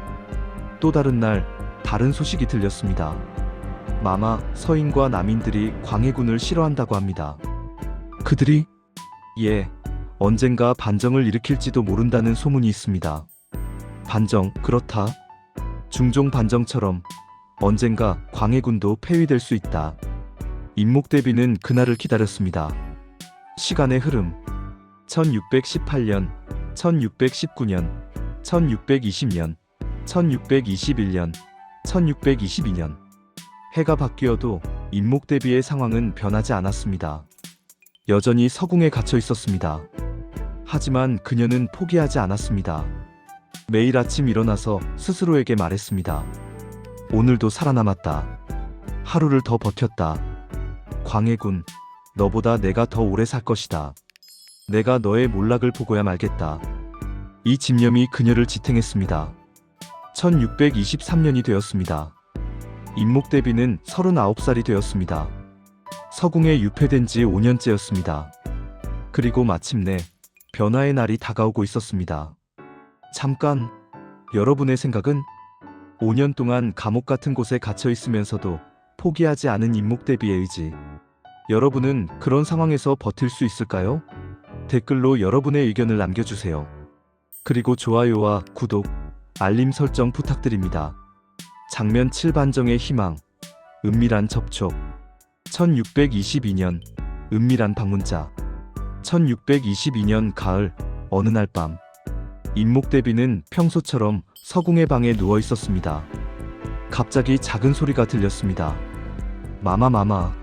또 다른 날 다른 소식이 들렸습니다. 마마, 서인과 남인들이 광해군을 싫어한다고 합니다. 그들이? 예, 언젠가 반정을 일으킬지도 모른다는 소문이 있습니다. 반정, 그렇다. 중종 반정처럼 언젠가 광해군도 폐위될 수 있다. 임목대비는 그날을 기다렸습니다. 시간의 흐름. 1618년, 1619년, 1620년, 1621년, 1622년. 해가 바뀌어도 임목대비의 상황은 변하지 않았습니다. 여전히 서궁에 갇혀 있었습니다. 하지만 그녀는 포기하지 않았습니다. 매일 아침 일어나서 스스로에게 말했습니다. 오늘도 살아남았다. 하루를 더 버텼다. 광해군, 너보다 내가 더 오래 살 것이다. 내가 너의 몰락을 보고야 말겠다. 이 집념이 그녀를 지탱했습니다. 1623년이 되었습니다. 임목대비는 39살이 되었습니다. 서궁에 유폐된 지 5년째였습니다. 그리고 마침내 변화의 날이 다가오고 있었습니다. 잠깐, 여러분의 생각은? 5년 동안 감옥 같은 곳에 갇혀 있으면서도 포기하지 않은 임목대비의 의지. 여러분은 그런 상황에서 버틸 수 있을까요? 댓글로 여러분의 의견을 남겨주세요. 그리고 좋아요와 구독, 알림 설정 부탁드립니다. 장면 7반정의 희망, 은밀한 접촉. 1622년, 은밀한 방문자. 1622년 가을, 어느 날 밤. 임목대비는 평소처럼 서궁의 방에 누워 있었습니다. 갑자기 작은 소리가 들렸습니다. 마마.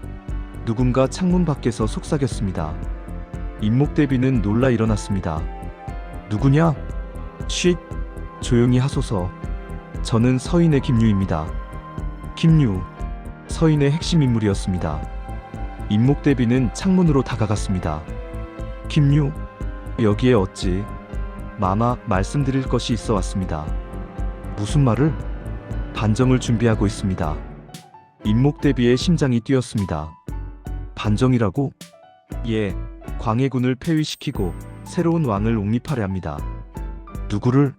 누군가 창문 밖에서 속삭였습니다. 임목대비는 놀라 일어났습니다. 누구냐? 쉿! 조용히 하소서. 저는 서인의 김유입니다. 김유, 서인의 핵심 인물이었습니다. 임목대비는 창문으로 다가갔습니다. 김유, 여기에 어찌? 마마, 말씀드릴 것이 있어 왔습니다. 무슨 말을? 반정을 준비하고 있습니다. 임목대비의 심장이 뛰었습니다. 반정이라고? 예, 광해군을 폐위시키고 새로운 왕을 옹립하려 합니다. 누구를?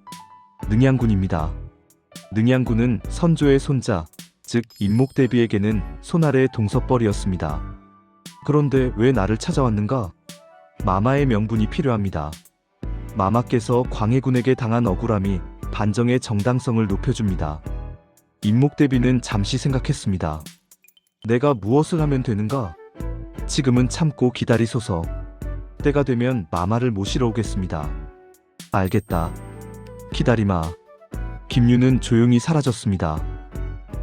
능양군입니다. 능양군은 선조의 손자, 즉 임목대비에게는 손아래의 동서벌이었습니다. 그런데 왜 나를 찾아왔는가? 마마의 명분이 필요합니다. 마마께서 광해군에게 당한 억울함이 반정의 정당성을 높여줍니다. 임목대비는 잠시 생각했습니다. 내가 무엇을 하면 되는가? 지금은 참고 기다리소서. 때가 되면 마마를 모시러 오겠습니다. 알겠다. 기다리마. 김유는 조용히 사라졌습니다.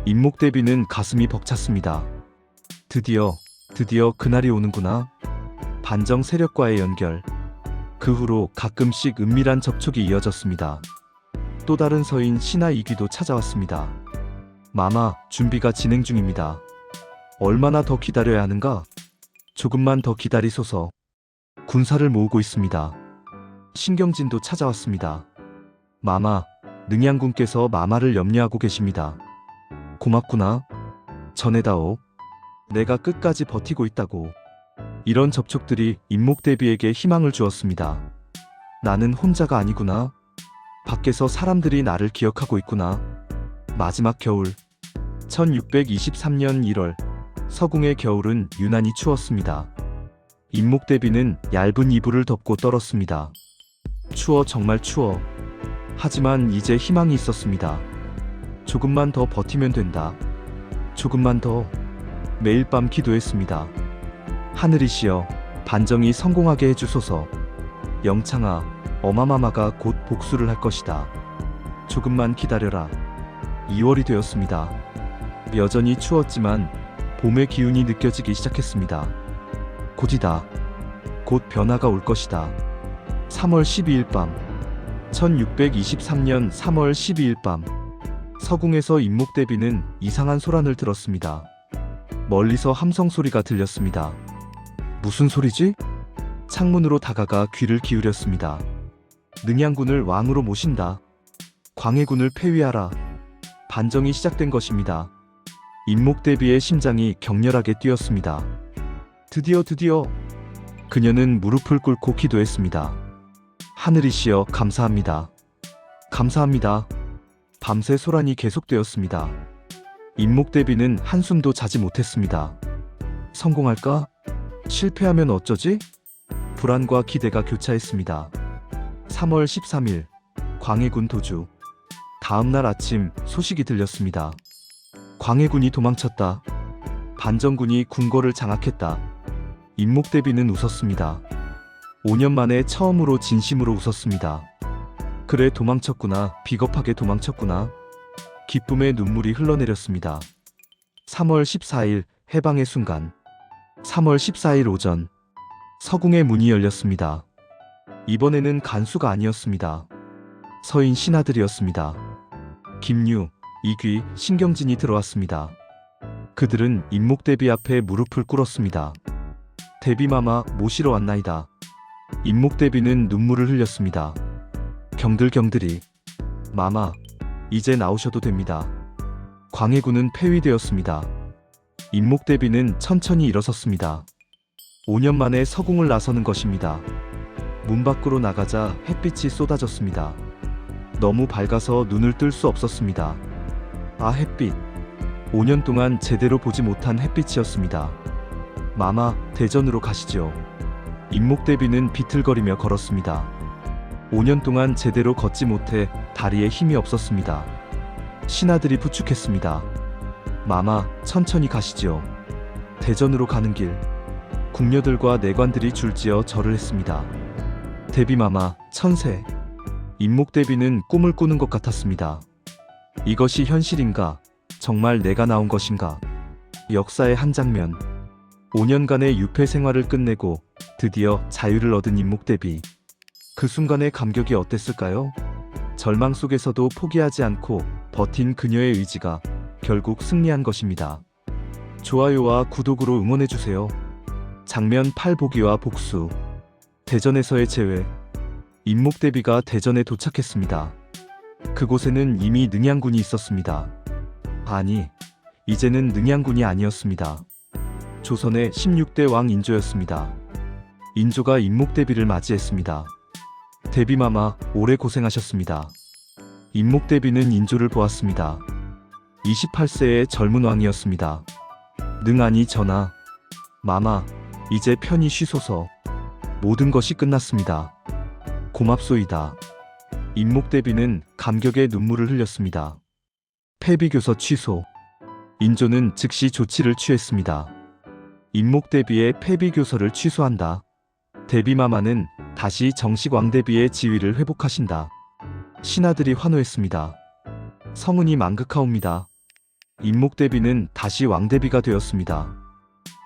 임목대비는 가슴이 벅찼습니다. 드디어 그날이 오는구나. 반정 세력과의 연결. 그 후로 가끔씩 은밀한 접촉이 이어졌습니다. 또 다른 서인 신하 이귀도 찾아왔습니다. 마마, 준비가 진행 중입니다. 얼마나 더 기다려야 하는가? 조금만 더 기다리소서. 군사를 모으고 있습니다. 신경진도 찾아왔습니다. 마마, 능양군께서 마마를 염려하고 계십니다. 고맙구나. 전해다오. 내가 끝까지 버티고 있다고. 이런 접촉들이 임목대비에게 희망을 주었습니다. 나는 혼자가 아니구나. 밖에서 사람들이 나를 기억하고 있구나. 마지막 겨울. 1623년 1월. 서궁의 겨울은 유난히 추웠습니다. 임목대비는 얇은 이불을 덮고 떨었습니다. 추워, 정말 추워. 하지만 이제 희망이 있었습니다. 조금만 더 버티면 된다. 조금만 더. 매일 밤 기도했습니다. 하늘이시여, 반정이 성공하게 해주소서. 영창아, 어마마마가 곧 복수를 할 것이다. 조금만 기다려라. 2월이 되었습니다. 여전히 추웠지만 봄의 기운이 느껴지기 시작했습니다. 곧이다. 곧 변화가 올 것이다. 3월 12일 밤. 1623년 3월 12일 밤. 서궁에서 임목대비는 이상한 소란을 들었습니다. 멀리서 함성 소리가 들렸습니다. 무슨 소리지? 창문으로 다가가 귀를 기울였습니다. 능양군을 왕으로 모신다. 광해군을 폐위하라. 반정이 시작된 것입니다. 임목대비의 심장이 격렬하게 뛰었습니다. 드디어. 그녀는 무릎을 꿇고 기도했습니다. 하늘이시여, 감사합니다. 감사합니다. 밤새 소란이 계속되었습니다. 임목대비는 한숨도 자지 못했습니다. 성공할까? 실패하면 어쩌지? 불안과 기대가 교차했습니다. 3월 13일, 광해군 도주. 다음날 아침 소식이 들렸습니다. 광해군이 도망쳤다. 반정군이 궁궐을 장악했다. 임목대비는 웃었습니다. 5년 만에 처음으로 진심으로 웃었습니다. 그래, 도망쳤구나. 비겁하게 도망쳤구나. 기쁨의 눈물이 흘러내렸습니다. 3월 14일, 해방의 순간. 3월 14일 오전. 서궁의 문이 열렸습니다. 이번에는 간수가 아니었습니다. 서인 신하들이었습니다. 김유, 이귀, 신경진이 들어왔습니다. 그들은 임목대비 앞에 무릎을 꿇었습니다. 대비마마 모시러 왔나이다. 임목대비는 눈물을 흘렸습니다. 경들경들이 마마 이제 나오셔도 됩니다. 광해군은 폐위되었습니다. 임목대비는 천천히 일어섰습니다. 5년 만에 서궁을 나서는 것입니다. 문 밖으로 나가자 햇빛이 쏟아졌습니다. 너무 밝아서 눈을 뜰 수 없었습니다. 아, 햇빛. 5년 동안 제대로 보지 못한 햇빛이었습니다. 마마, 대전으로 가시죠. 임목대비는 비틀거리며 걸었습니다. 5년 동안 제대로 걷지 못해 다리에 힘이 없었습니다. 신하들이 부축했습니다. 마마, 천천히 가시죠. 대전으로 가는 길. 궁녀들과 내관들이 줄지어 절을 했습니다. 대비마마, 천세. 임목대비는 꿈을 꾸는 것 같았습니다. 이것이 현실인가? 정말 내가 나온 것인가? 역사의 한 장면. 5년간의 유폐 생활을 끝내고 드디어 자유를 얻은 임목대비. 그 순간의 감격이 어땠을까요? 절망 속에서도 포기하지 않고 버틴 그녀의 의지가 결국 승리한 것입니다. 좋아요와 구독으로 응원해주세요. 장면 8 보기와 복수. 대전에서의 재회. 임목대비가 대전에 도착했습니다. 그곳에는 이미 능양군이 있었습니다. 아니, 이제는 능양군이 아니었습니다. 조선의 16대 왕 인조였습니다. 인조가 임목대비를 맞이했습니다. 대비마마, 오래 고생하셨습니다. 임목대비는 인조를 보았습니다. 28세의 젊은 왕이었습니다. 능하니 전하. 마마, 이제 편히 쉬소서. 모든 것이 끝났습니다. 고맙소이다. 임목대비는 감격의 눈물을 흘렸습니다. 폐비교서 취소. 인조는 즉시 조치를 취했습니다. 임목대비의 폐비교서를 취소한다. 대비마마는 다시 정식 왕대비의 지위를 회복하신다. 신하들이 환호했습니다. 성은이 망극하옵니다. 임목대비는 다시 왕대비가 되었습니다.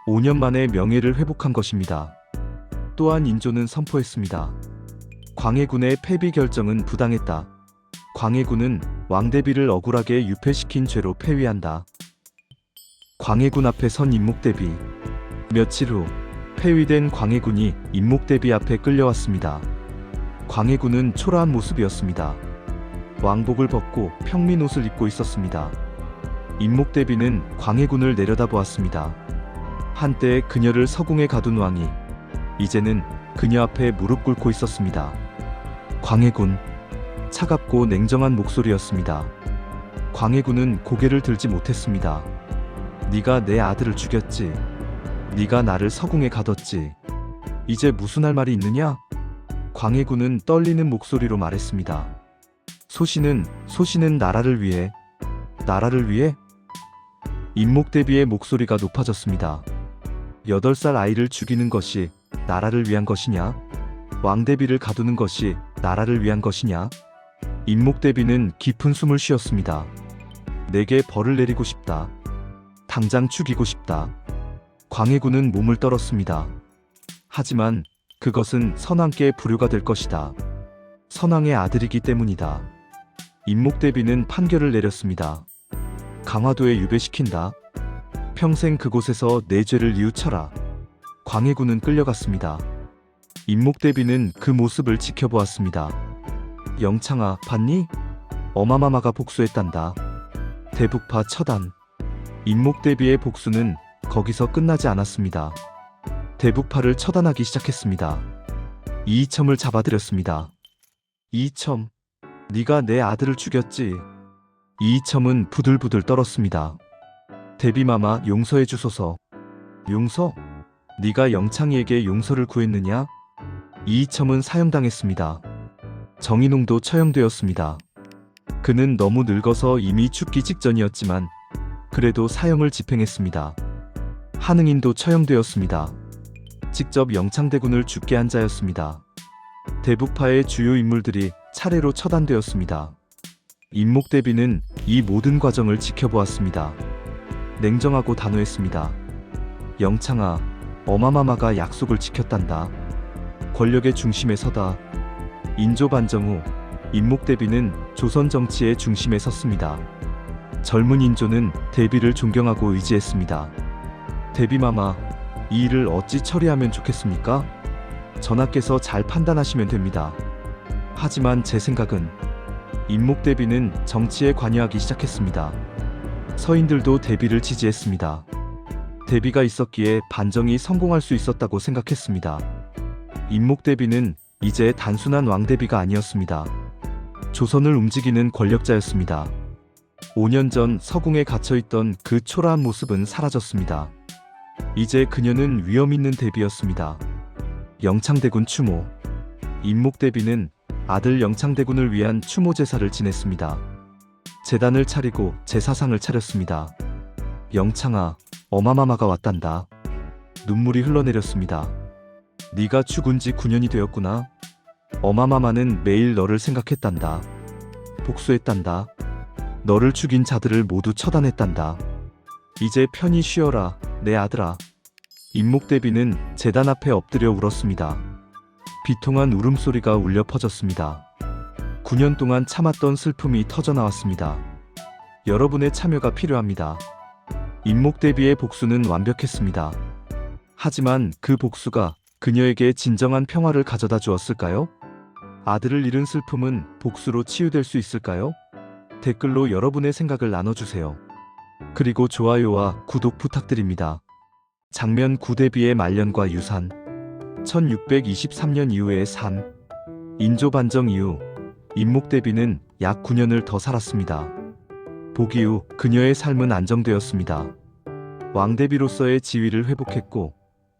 5년 만에 명예를 회복한 것입니다. 또한 인조는 선포했습니다. 광해군의 폐비 결정은 부당했다. 광해군은 왕대비를 억울하게 유폐시킨 죄로 폐위한다. 광해군 앞에 선 임목대비. 며칠 후 폐위된 광해군이 임목대비 앞에 끌려왔습니다. 광해군은 초라한 모습이었습니다. 왕복을 벗고 평민옷을 입고 있었습니다. 임목대비는 광해군을 내려다보았습니다. 한때 그녀를 서궁에 가둔 왕이 이제는 그녀 앞에 무릎 꿇고 있었습니다. 광해군. 차갑고 냉정한 목소리였습니다. 광해군은 고개를 들지 못했습니다. 네가 내 아들을 죽였지. 네가 나를 서궁에 가뒀지. 이제 무슨 할 말이 있느냐? 광해군은 떨리는 목소리로 말했습니다. 소신은 나라를 위해. 나라를 위해? 임목대비의 목소리가 높아졌습니다. 8살 아이를 죽이는 것이 나라를 위한 것이냐? 왕대비를 가두는 것이 나라를 위한 것이냐? 임목대비는 깊은 숨을 쉬었습니다. 내게 벌을 내리고 싶다. 당장 죽이고 싶다. 광해군은 몸을 떨었습니다. 하지만 그것은 선왕께 불효가 될 것이다. 선왕의 아들이기 때문이다. 임목대비는 판결을 내렸습니다. 강화도에 유배시킨다. 평생 그곳에서 내 죄를 뉘우쳐라. 광해군은 끌려갔습니다. 임목대비는 그 모습을 지켜보았습니다. 영창아, 봤니? 어마마마가 복수했단다. 대북파 처단. 임목대비의 복수는 거기서 끝나지 않았습니다. 대북파를 처단하기 시작했습니다. 이이첨을 잡아들였습니다. 이이첨, 네가 내 아들을 죽였지. 이이첨은 부들부들 떨었습니다. 대비마마, 용서해 주소서. 용서? 네가 영창이에게 용서를 구했느냐? 이이첨은 사형당했습니다. 정인홍도 처형되었습니다. 그는 너무 늙어서 이미 죽기 직전이었지만 그래도 사형을 집행했습니다. 한응인도 처형되었습니다. 직접 영창대군을 죽게 한 자였습니다. 대북파의 주요 인물들이 차례로 처단되었습니다. 임목대비는 이 모든 과정을 지켜보았습니다. 냉정하고 단호했습니다. 영창아, 어마마마가 약속을 지켰단다. 권력의 중심에 서다. 인조 반정 후 임목대비는 조선 정치의 중심에 섰습니다. 젊은 인조는 대비를 존경하고 의지했습니다. 대비마마, 이 일을 어찌 처리하면 좋겠습니까? 전하께서 잘 판단하시면 됩니다. 하지만 제 생각은 임목대비는 정치에 관여하기 시작했습니다. 서인들도 대비를 지지했습니다. 대비가 있었기에 반정이 성공할 수 있었다고 생각했습니다. 임목대비는 이제 단순한 왕대비가 아니었습니다. 조선을 움직이는 권력자였습니다. 5년 전 서궁에 갇혀있던 그 초라한 모습은 사라졌습니다. 이제 그녀는 위엄있는 대비였습니다. 영창대군 추모. 임목대비는 아들 영창대군을 위한 추모 제사를 지냈습니다. 제단을 차리고 제사상을 차렸습니다. 영창아, 어마마마가 왔단다. 눈물이 흘러내렸습니다. 네가 죽은 지 9년이 되었구나. 어마마마는 매일 너를 생각했단다. 복수했단다. 너를 죽인 자들을 모두 처단했단다. 이제 편히 쉬어라, 내 아들아. 임목대비는 제단 앞에 엎드려 울었습니다. 비통한 울음소리가 울려 퍼졌습니다. 9년 동안 참았던 슬픔이 터져나왔습니다. 여러분의 참여가 필요합니다. 임목대비의 복수는 완벽했습니다. 하지만 그 복수가 그녀에게 진정한 평화를 가져다 주었을까요? 아들을 잃은 슬픔은 복수로 치유될 수 있을까요? 댓글로 여러분의 생각을 나눠주세요. 그리고 좋아요와 구독 부탁드립니다. 장면 9대비의 말년과 유산. 1623년 이후의 삶. 인조 반정 이후 임목대비는 약 9년을 더 살았습니다. 복위 후 그녀의 삶은 안정되었습니다. 왕대비로서의 지위를 회복했고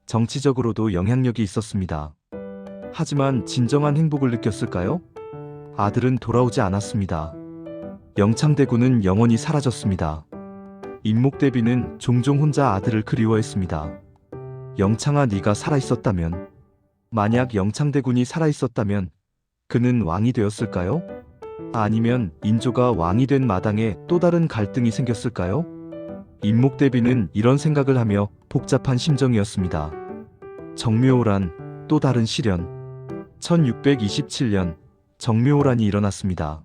정치적으로도 영향력이 있었습니다. 하지만 진정한 행복을 느꼈을까요? 아들은 돌아오지 않았습니다. 영창대군은 영원히 사라졌습니다. 임목대비는 종종 혼자 아들을 그리워했습니다. 영창아, 네가 살아있었다면, 만약 영창대군이 살아있었다면 그는 왕이 되었을까요? 아니면 인조가 왕이 된 마당에 또 다른 갈등이 생겼을까요? 임목대비는 이런 생각을 하며 복잡한 심정이었습니다. 정묘호란, 또 다른 시련. 1627년 정묘호란이 일어났습니다.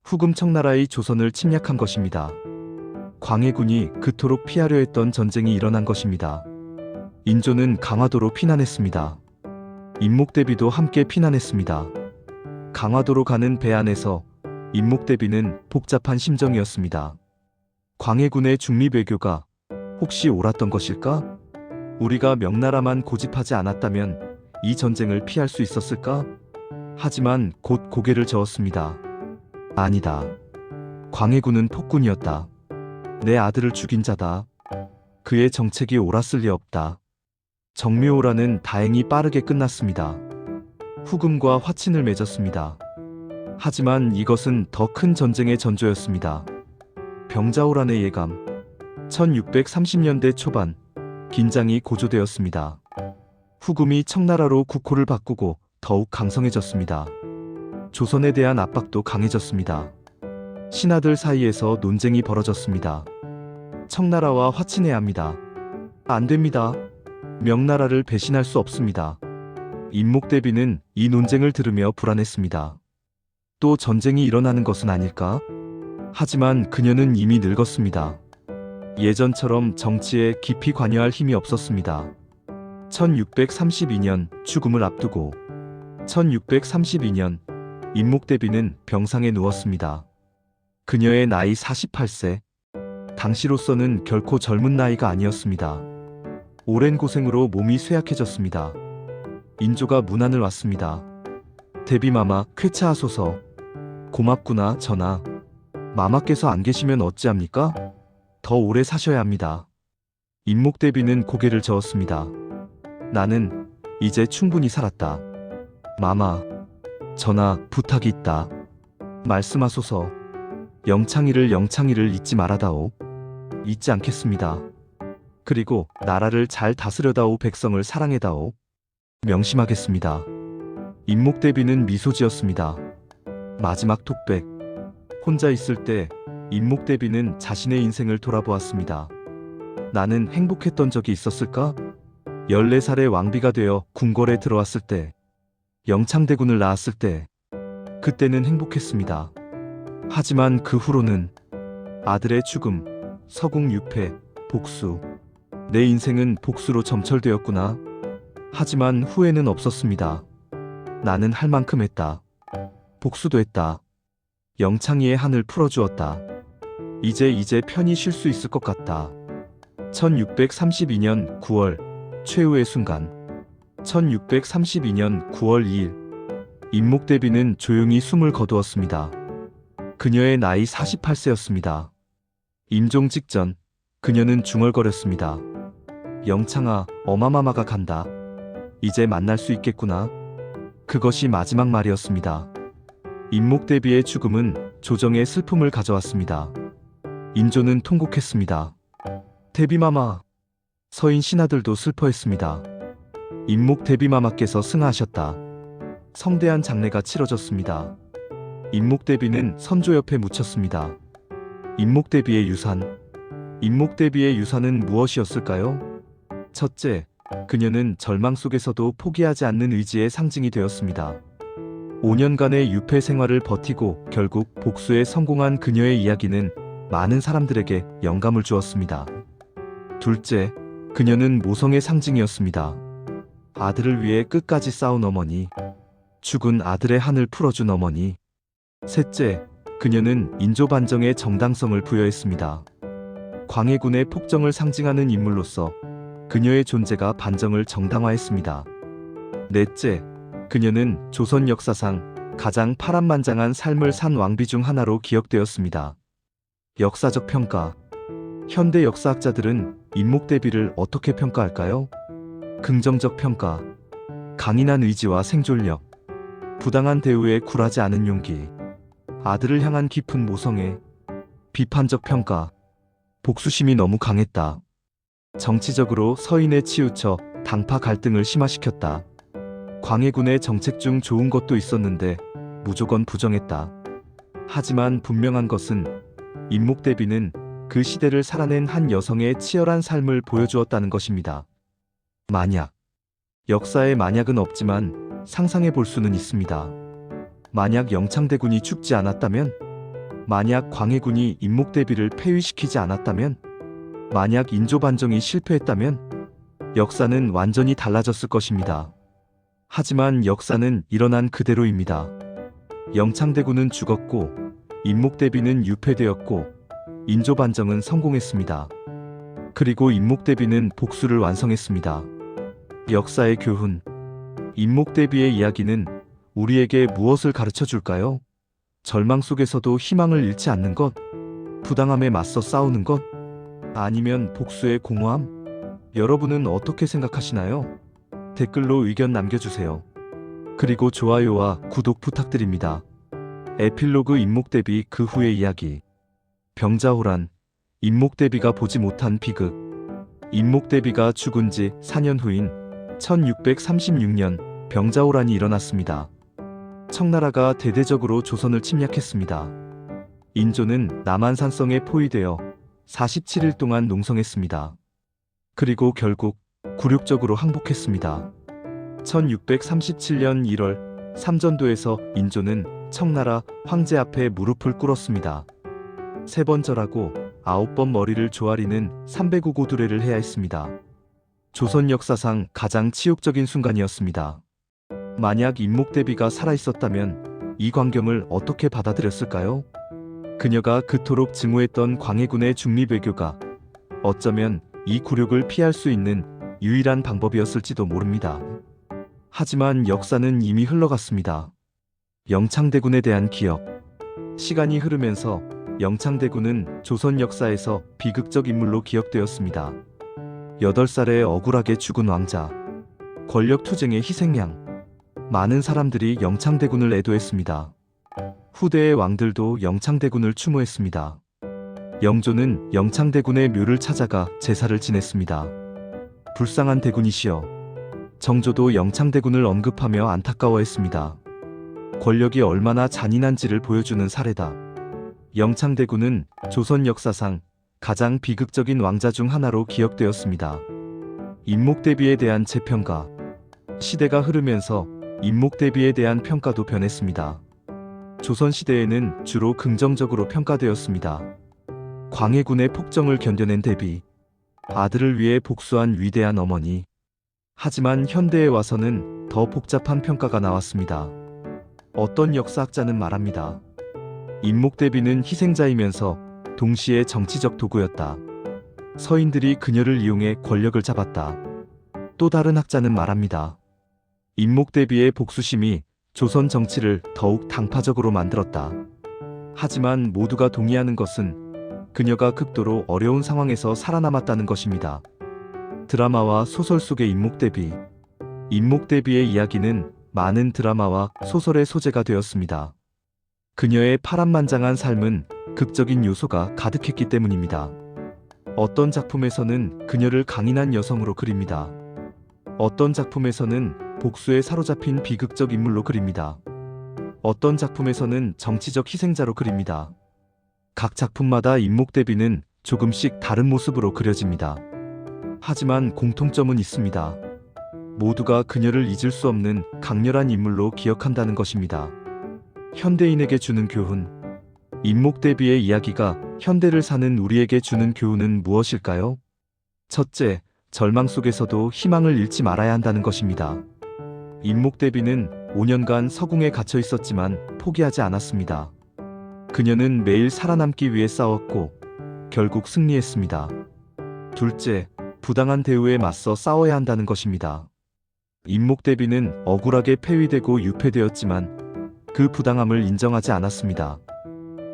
후금 청나라의 조선을 침략한 것입니다. 광해군이 그토록 피하려 했던 전쟁이 일어난 것입니다. 인조는 강화도로 피난했습니다. 임목대비도 함께 피난했습니다. 강화도로 가는 배 안에서 임목대비는 복잡한 심정이었습니다. 광해군의 중립외교가 혹시 옳았던 것일까? 우리가 명나라만 고집하지 않았다면 이 전쟁을 피할 수 있었을까? 하지만 곧 고개를 저었습니다. 아니다. 광해군은 폭군이었다. 내 아들을 죽인 자다. 그의 정책이 옳았을 리 없다. 정묘호란은 다행히 빠르게 끝났습니다. 후금과 화친을 맺었습니다. 하지만 이것은 더 큰 전쟁의 전조였습니다. 병자호란의 예감. 1630년대 초반 긴장이 고조되었습니다. 후금이 청나라로 국호를 바꾸고 더욱 강성해졌습니다. 조선에 대한 압박도 강해졌습니다. 신하들 사이에서 논쟁이 벌어졌습니다. 청나라와 화친해야 합니다. 안 됩니다. 명나라를 배신할 수 없습니다. 임목대비는 이 논쟁을 들으며 불안했습니다. 또 전쟁이 일어나는 것은 아닐까? 하지만 그녀는 이미 늙었습니다. 예전처럼 정치에 깊이 관여할 힘이 없었습니다. 1632년 죽음을 앞두고 1632년 임목대비는 병상에 누웠습니다. 그녀의 나이 48세. 당시로서는 결코 젊은 나이가 아니었습니다. 오랜 고생으로 몸이 쇠약해졌습니다. 인조가 문안을 왔습니다. 대비마마, 쾌차하소서. 고맙구나, 전하. 마마께서 안 계시면 어찌합니까? 더 오래 사셔야 합니다. 임목대비는 고개를 저었습니다. 나는 이제 충분히 살았다. 마마, 전하, 부탁이 있다. 말씀하소서. 영창이를 잊지 말아다오. 잊지 않겠습니다. 그리고 나라를 잘 다스려다오. 백성을 사랑해다오. 명심하겠습니다. 임목대비는 미소 지었습니다. 마지막 톡백. 혼자 있을 때 임목대비는 자신의 인생을 돌아보았습니다. 나는 행복했던 적이 있었을까? 14살의 왕비가 되어 궁궐에 들어왔을 때, 영창대군을 낳았을 때, 그때는 행복했습니다. 하지만 그 후로는 아들의 죽음, 서궁 유패, 복수. 내 인생은 복수로 점철되었구나. 하지만 후회는 없었습니다. 나는 할 만큼 했다. 복수도 했다. 영창이의 한을 풀어주었다. 이제 편히 쉴 수 있을 것 같다. 1632년 9월 최후의 순간. 1632년 9월 2일 임목대비는 조용히 숨을 거두었습니다. 그녀의 나이 48세였습니다. 임종 직전 그녀는 중얼거렸습니다. 영창아, 엄마마마가 간다. 이제 만날 수 있겠구나. 그것이 마지막 말이었습니다. 임목대비의 죽음은 조정의 슬픔을 가져왔습니다. 인조는 통곡했습니다. 대비마마. 서인 신하들도 슬퍼했습니다. 임목대비마마께서 승하하셨다. 성대한 장례가 치러졌습니다. 임목대비는 선조 옆에 묻혔습니다. 임목대비의 유산. 임목대비의 유산은 무엇이었을까요? 첫째, 그녀는 절망 속에서도 포기하지 않는 의지의 상징이 되었습니다. 5년간의 유패 생활을 버티고 결국 복수에 성공한 그녀의 이야기는 많은 사람들에게 영감을 주었습니다. 둘째, 그녀는 모성의 상징이었습니다. 아들을 위해 끝까지 싸운 어머니. 죽은 아들의 한을 풀어준 어머니. 셋째, 그녀는 인조 반정의 정당성을 부여했습니다. 광해군의 폭정을 상징하는 인물로서 그녀의 존재가 반정을 정당화했습니다. 넷째, 그녀는 조선 역사상 가장 파란만장한 삶을 산 왕비 중 하나로 기억되었습니다. 역사적 평가. 현대 역사학자들은 임목대비를 어떻게 평가할까요? 긍정적 평가. 강인한 의지와 생존력. 부당한 대우에 굴하지 않은 용기. 아들을 향한 깊은 모성애. 비판적 평가. 복수심이 너무 강했다. 정치적으로 서인에 치우쳐 당파 갈등을 심화시켰다. 광해군의 정책 중 좋은 것도 있었는데 무조건 부정했다. 하지만 분명한 것은 임목대비는 그 시대를 살아낸 한 여성의 치열한 삶을 보여주었다는 것입니다. 만약. 역사에 만약은 없지만 상상해 볼 수는 있습니다. 만약 영창대군이 죽지 않았다면? 만약 광해군이 임목대비를 폐위시키지 않았다면? 만약 인조반정이 실패했다면? 역사는 완전히 달라졌을 것입니다. 하지만 역사는 일어난 그대로입니다. 영창대군은 죽었고 임목대비는 유패되었고 인조반정은 성공했습니다. 그리고 임목대비는 복수를 완성했습니다. 역사의 교훈. 임목대비의 이야기는 우리에게 무엇을 가르쳐 줄까요? 절망 속에서도 희망을 잃지 않는 것? 부당함에 맞서 싸우는 것? 아니면 복수의 공허함? 여러분은 어떻게 생각하시나요? 댓글로 의견 남겨주세요. 그리고 좋아요와 구독 부탁드립니다. 에필로그 임목대비 그 후의 이야기. 병자호란. 임목대비가 보지 못한 비극. 임목대비가 죽은 지 4년 후인 1636년 병자호란이 일어났습니다. 청나라가 대대적으로 조선을 침략했습니다. 인조는 남한산성에 포위되어 47일 동안 농성했습니다. 그리고 결국 굴욕적으로 항복했습니다. 1637년 1월 삼전도에서 인조는 청나라 황제 앞에 무릎을 꿇었습니다. 3번 절하고 9번 머리를 조아리는 305고 두례를 해야 했습니다. 조선 역사상 가장 치욕적인 순간이었습니다. 만약 임목대비가 살아있었다면 이 광경을 어떻게 받아들였을까요? 그녀가 그토록 증오했던 광해군의 중립외교가 어쩌면 이 굴욕을 피할 수 있는 유일한 방법이었을지도 모릅니다. 하지만 역사는 이미 흘러갔습니다. 영창대군에 대한 기억. 시간이 흐르면서 영창대군은 조선 역사에서 비극적 인물로 기억되었습니다. 8살에 억울하게 죽은 왕자. 권력 투쟁의 희생양. 많은 사람들이 영창대군을 애도했습니다. 후대의 왕들도 영창대군을 추모했습니다. 영조는 영창대군의 묘를 찾아가 제사를 지냈습니다. 불쌍한 대군이시여. 정조도 영창대군을 언급하며 안타까워했습니다. 권력이 얼마나 잔인한지를 보여주는 사례다. 영창대군은 조선 역사상 가장 비극적인 왕자 중 하나로 기억되었습니다. 임목대비에 대한 재평가. 시대가 흐르면서 임목대비에 대한 평가도 변했습니다. 조선시대에는 주로 긍정적으로 평가되었습니다. 광해군의 폭정을 견뎌낸 대비, 아들을 위해 복수한 위대한 어머니. 하지만 현대에 와서는 더 복잡한 평가가 나왔습니다. 어떤 역사학자는 말합니다. 임목대비는 희생자이면서 동시에 정치적 도구였다. 서인들이 그녀를 이용해 권력을 잡았다. 또 다른 학자는 말합니다. 임목대비의 복수심이 조선 정치를 더욱 당파적으로 만들었다. 하지만 모두가 동의하는 것은 그녀가 극도로 어려운 상황에서 살아남았다는 것입니다. 드라마와 소설 속의 임목대비. 임목대비의 이야기는 많은 드라마와 소설의 소재가 되었습니다. 그녀의 파란만장한 삶은 극적인 요소가 가득했기 때문입니다. 어떤 작품에서는 그녀를 강인한 여성으로 그립니다. 어떤 작품에서는 복수에 사로잡힌 비극적 인물로 그립니다. 어떤 작품에서는 정치적 희생자로 그립니다. 각 작품마다 임목대비는 조금씩 다른 모습으로 그려집니다. 하지만 공통점은 있습니다. 모두가 그녀를 잊을 수 없는 강렬한 인물로 기억한다는 것입니다. 현대인에게 주는 교훈. 임목대비의 이야기가 현대를 사는 우리에게 주는 교훈은 무엇일까요? 첫째, 절망 속에서도 희망을 잃지 말아야 한다는 것입니다. 임목대비는 5년간 서궁에 갇혀 있었지만 포기하지 않았습니다. 그녀는 매일 살아남기 위해 싸웠고 결국 승리했습니다. 둘째, 부당한 대우에 맞서 싸워야 한다는 것입니다. 임목대비는 억울하게 폐위되고 유폐되었지만 그 부당함을 인정하지 않았습니다.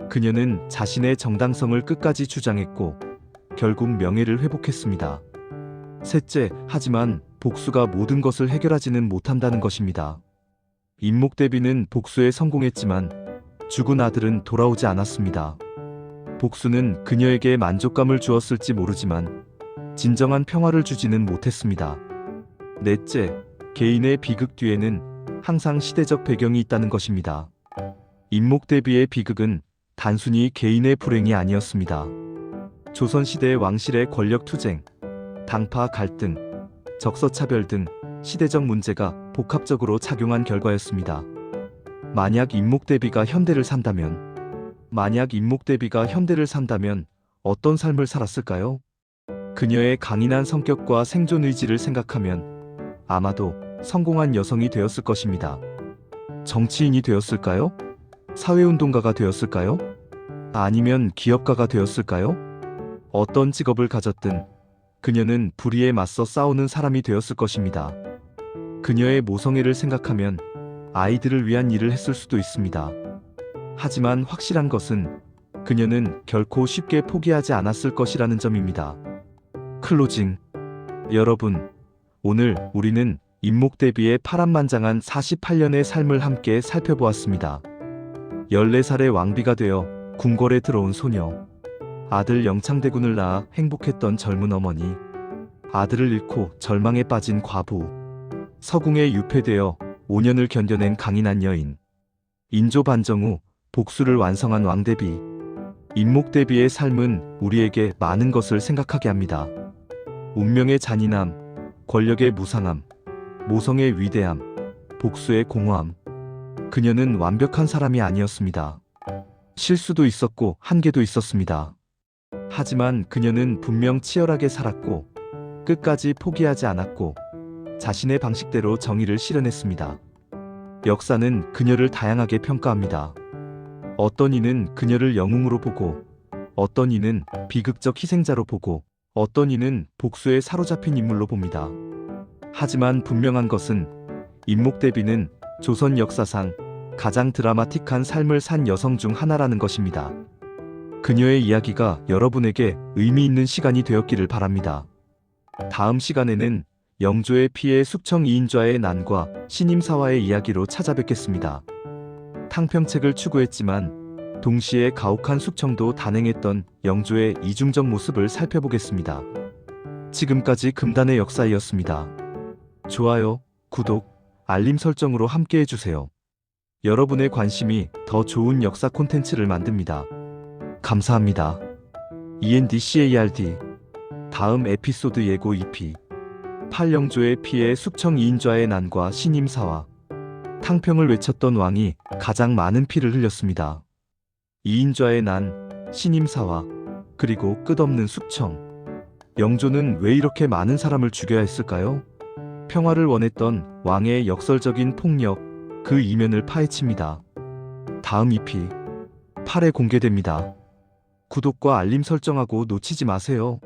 그녀는 자신의 정당성을 끝까지 주장했고 결국 명예를 회복했습니다. 셋째, 하지만 복수가 모든 것을 해결하지는 못한다는 것입니다. 임목대비는 복수에 성공했지만 죽은 아들은 돌아오지 않았습니다. 복수는 그녀에게 만족감을 주었을지 모르지만 진정한 평화를 주지는 못했습니다. 넷째, 개인의 비극 뒤에는 항상 시대적 배경이 있다는 것입니다. 임목대비의 비극은 단순히 개인의 불행이 아니었습니다. 조선시대의 왕실의 권력 투쟁, 당파 갈등, 적서차별 등 시대적 문제가 복합적으로 작용한 결과였습니다. 만약 임목대비가 현대를 산다면 어떤 삶을 살았을까요? 그녀의 강인한 성격과 생존 의지를 생각하면 아마도 성공한 여성이 되었을 것입니다. 정치인이 되었을까요? 사회운동가가 되었을까요? 아니면 기업가가 되었을까요? 어떤 직업을 가졌든 그녀는 불의에 맞서 싸우는 사람이 되었을 것입니다. 그녀의 모성애를 생각하면 아이들을 위한 일을 했을 수도 있습니다. 하지만 확실한 것은 그녀는 결코 쉽게 포기하지 않았을 것이라는 점입니다. 클로징. 여러분, 오늘 우리는 임목대비의 파란만장한 48년의 삶을 함께 살펴보았습니다. 14살의 왕비가 되어 궁궐에 들어온 소녀, 아들 영창대군을 낳아 행복했던 젊은 어머니, 아들을 잃고 절망에 빠진 과부, 서궁에 유폐되어 5년을 견뎌낸 강인한 여인, 인조 반정 후 복수를 완성한 왕대비. 임목대비의 삶은 우리에게 많은 것을 생각하게 합니다. 운명의 잔인함, 권력의 무상함, 모성의 위대함, 복수의 공허함. 그녀는 완벽한 사람이 아니었습니다. 실수도 있었고 한계도 있었습니다. 하지만 그녀는 분명 치열하게 살았고 끝까지 포기하지 않았고 자신의 방식대로 정의를 실현했습니다. 역사는 그녀를 다양하게 평가합니다. 어떤 이는 그녀를 영웅으로 보고, 어떤 이는 비극적 희생자로 보고, 어떤 이는 복수에 사로잡힌 인물로 봅니다. 하지만 분명한 것은 임목대비는 조선 역사상 가장 드라마틱한 삶을 산 여성 중 하나라는 것입니다. 그녀의 이야기가 여러분에게 의미 있는 시간이 되었기를 바랍니다. 다음 시간에는 영조의 피해 숙청 이인좌의 난과 신임사화의 이야기로 찾아뵙겠습니다. 탕평책을 추구했지만 동시에 가혹한 숙청도 단행했던 영조의 이중적 모습을 살펴보겠습니다. 지금까지 금단의 역사이었습니다. 좋아요, 구독, 알림 설정으로 함께 해주세요. 여러분의 관심이 더 좋은 역사 콘텐츠를 만듭니다. 감사합니다. ENDCARD. 다음 에피소드 예고 2피. 팔영조의 피해 숙청 이인좌의 난과 신임사화. 탕평을 외쳤던 왕이 가장 많은 피를 흘렸습니다. 이인좌의 난, 신임사화. 그리고 끝없는 숙청. 영조는 왜 이렇게 많은 사람을 죽여야 했을까요? 평화를 원했던 왕의 역설적인 폭력, 그 이면을 파헤칩니다. 다음 EP 8에 공개됩니다. 구독과 알림 설정하고 놓치지 마세요.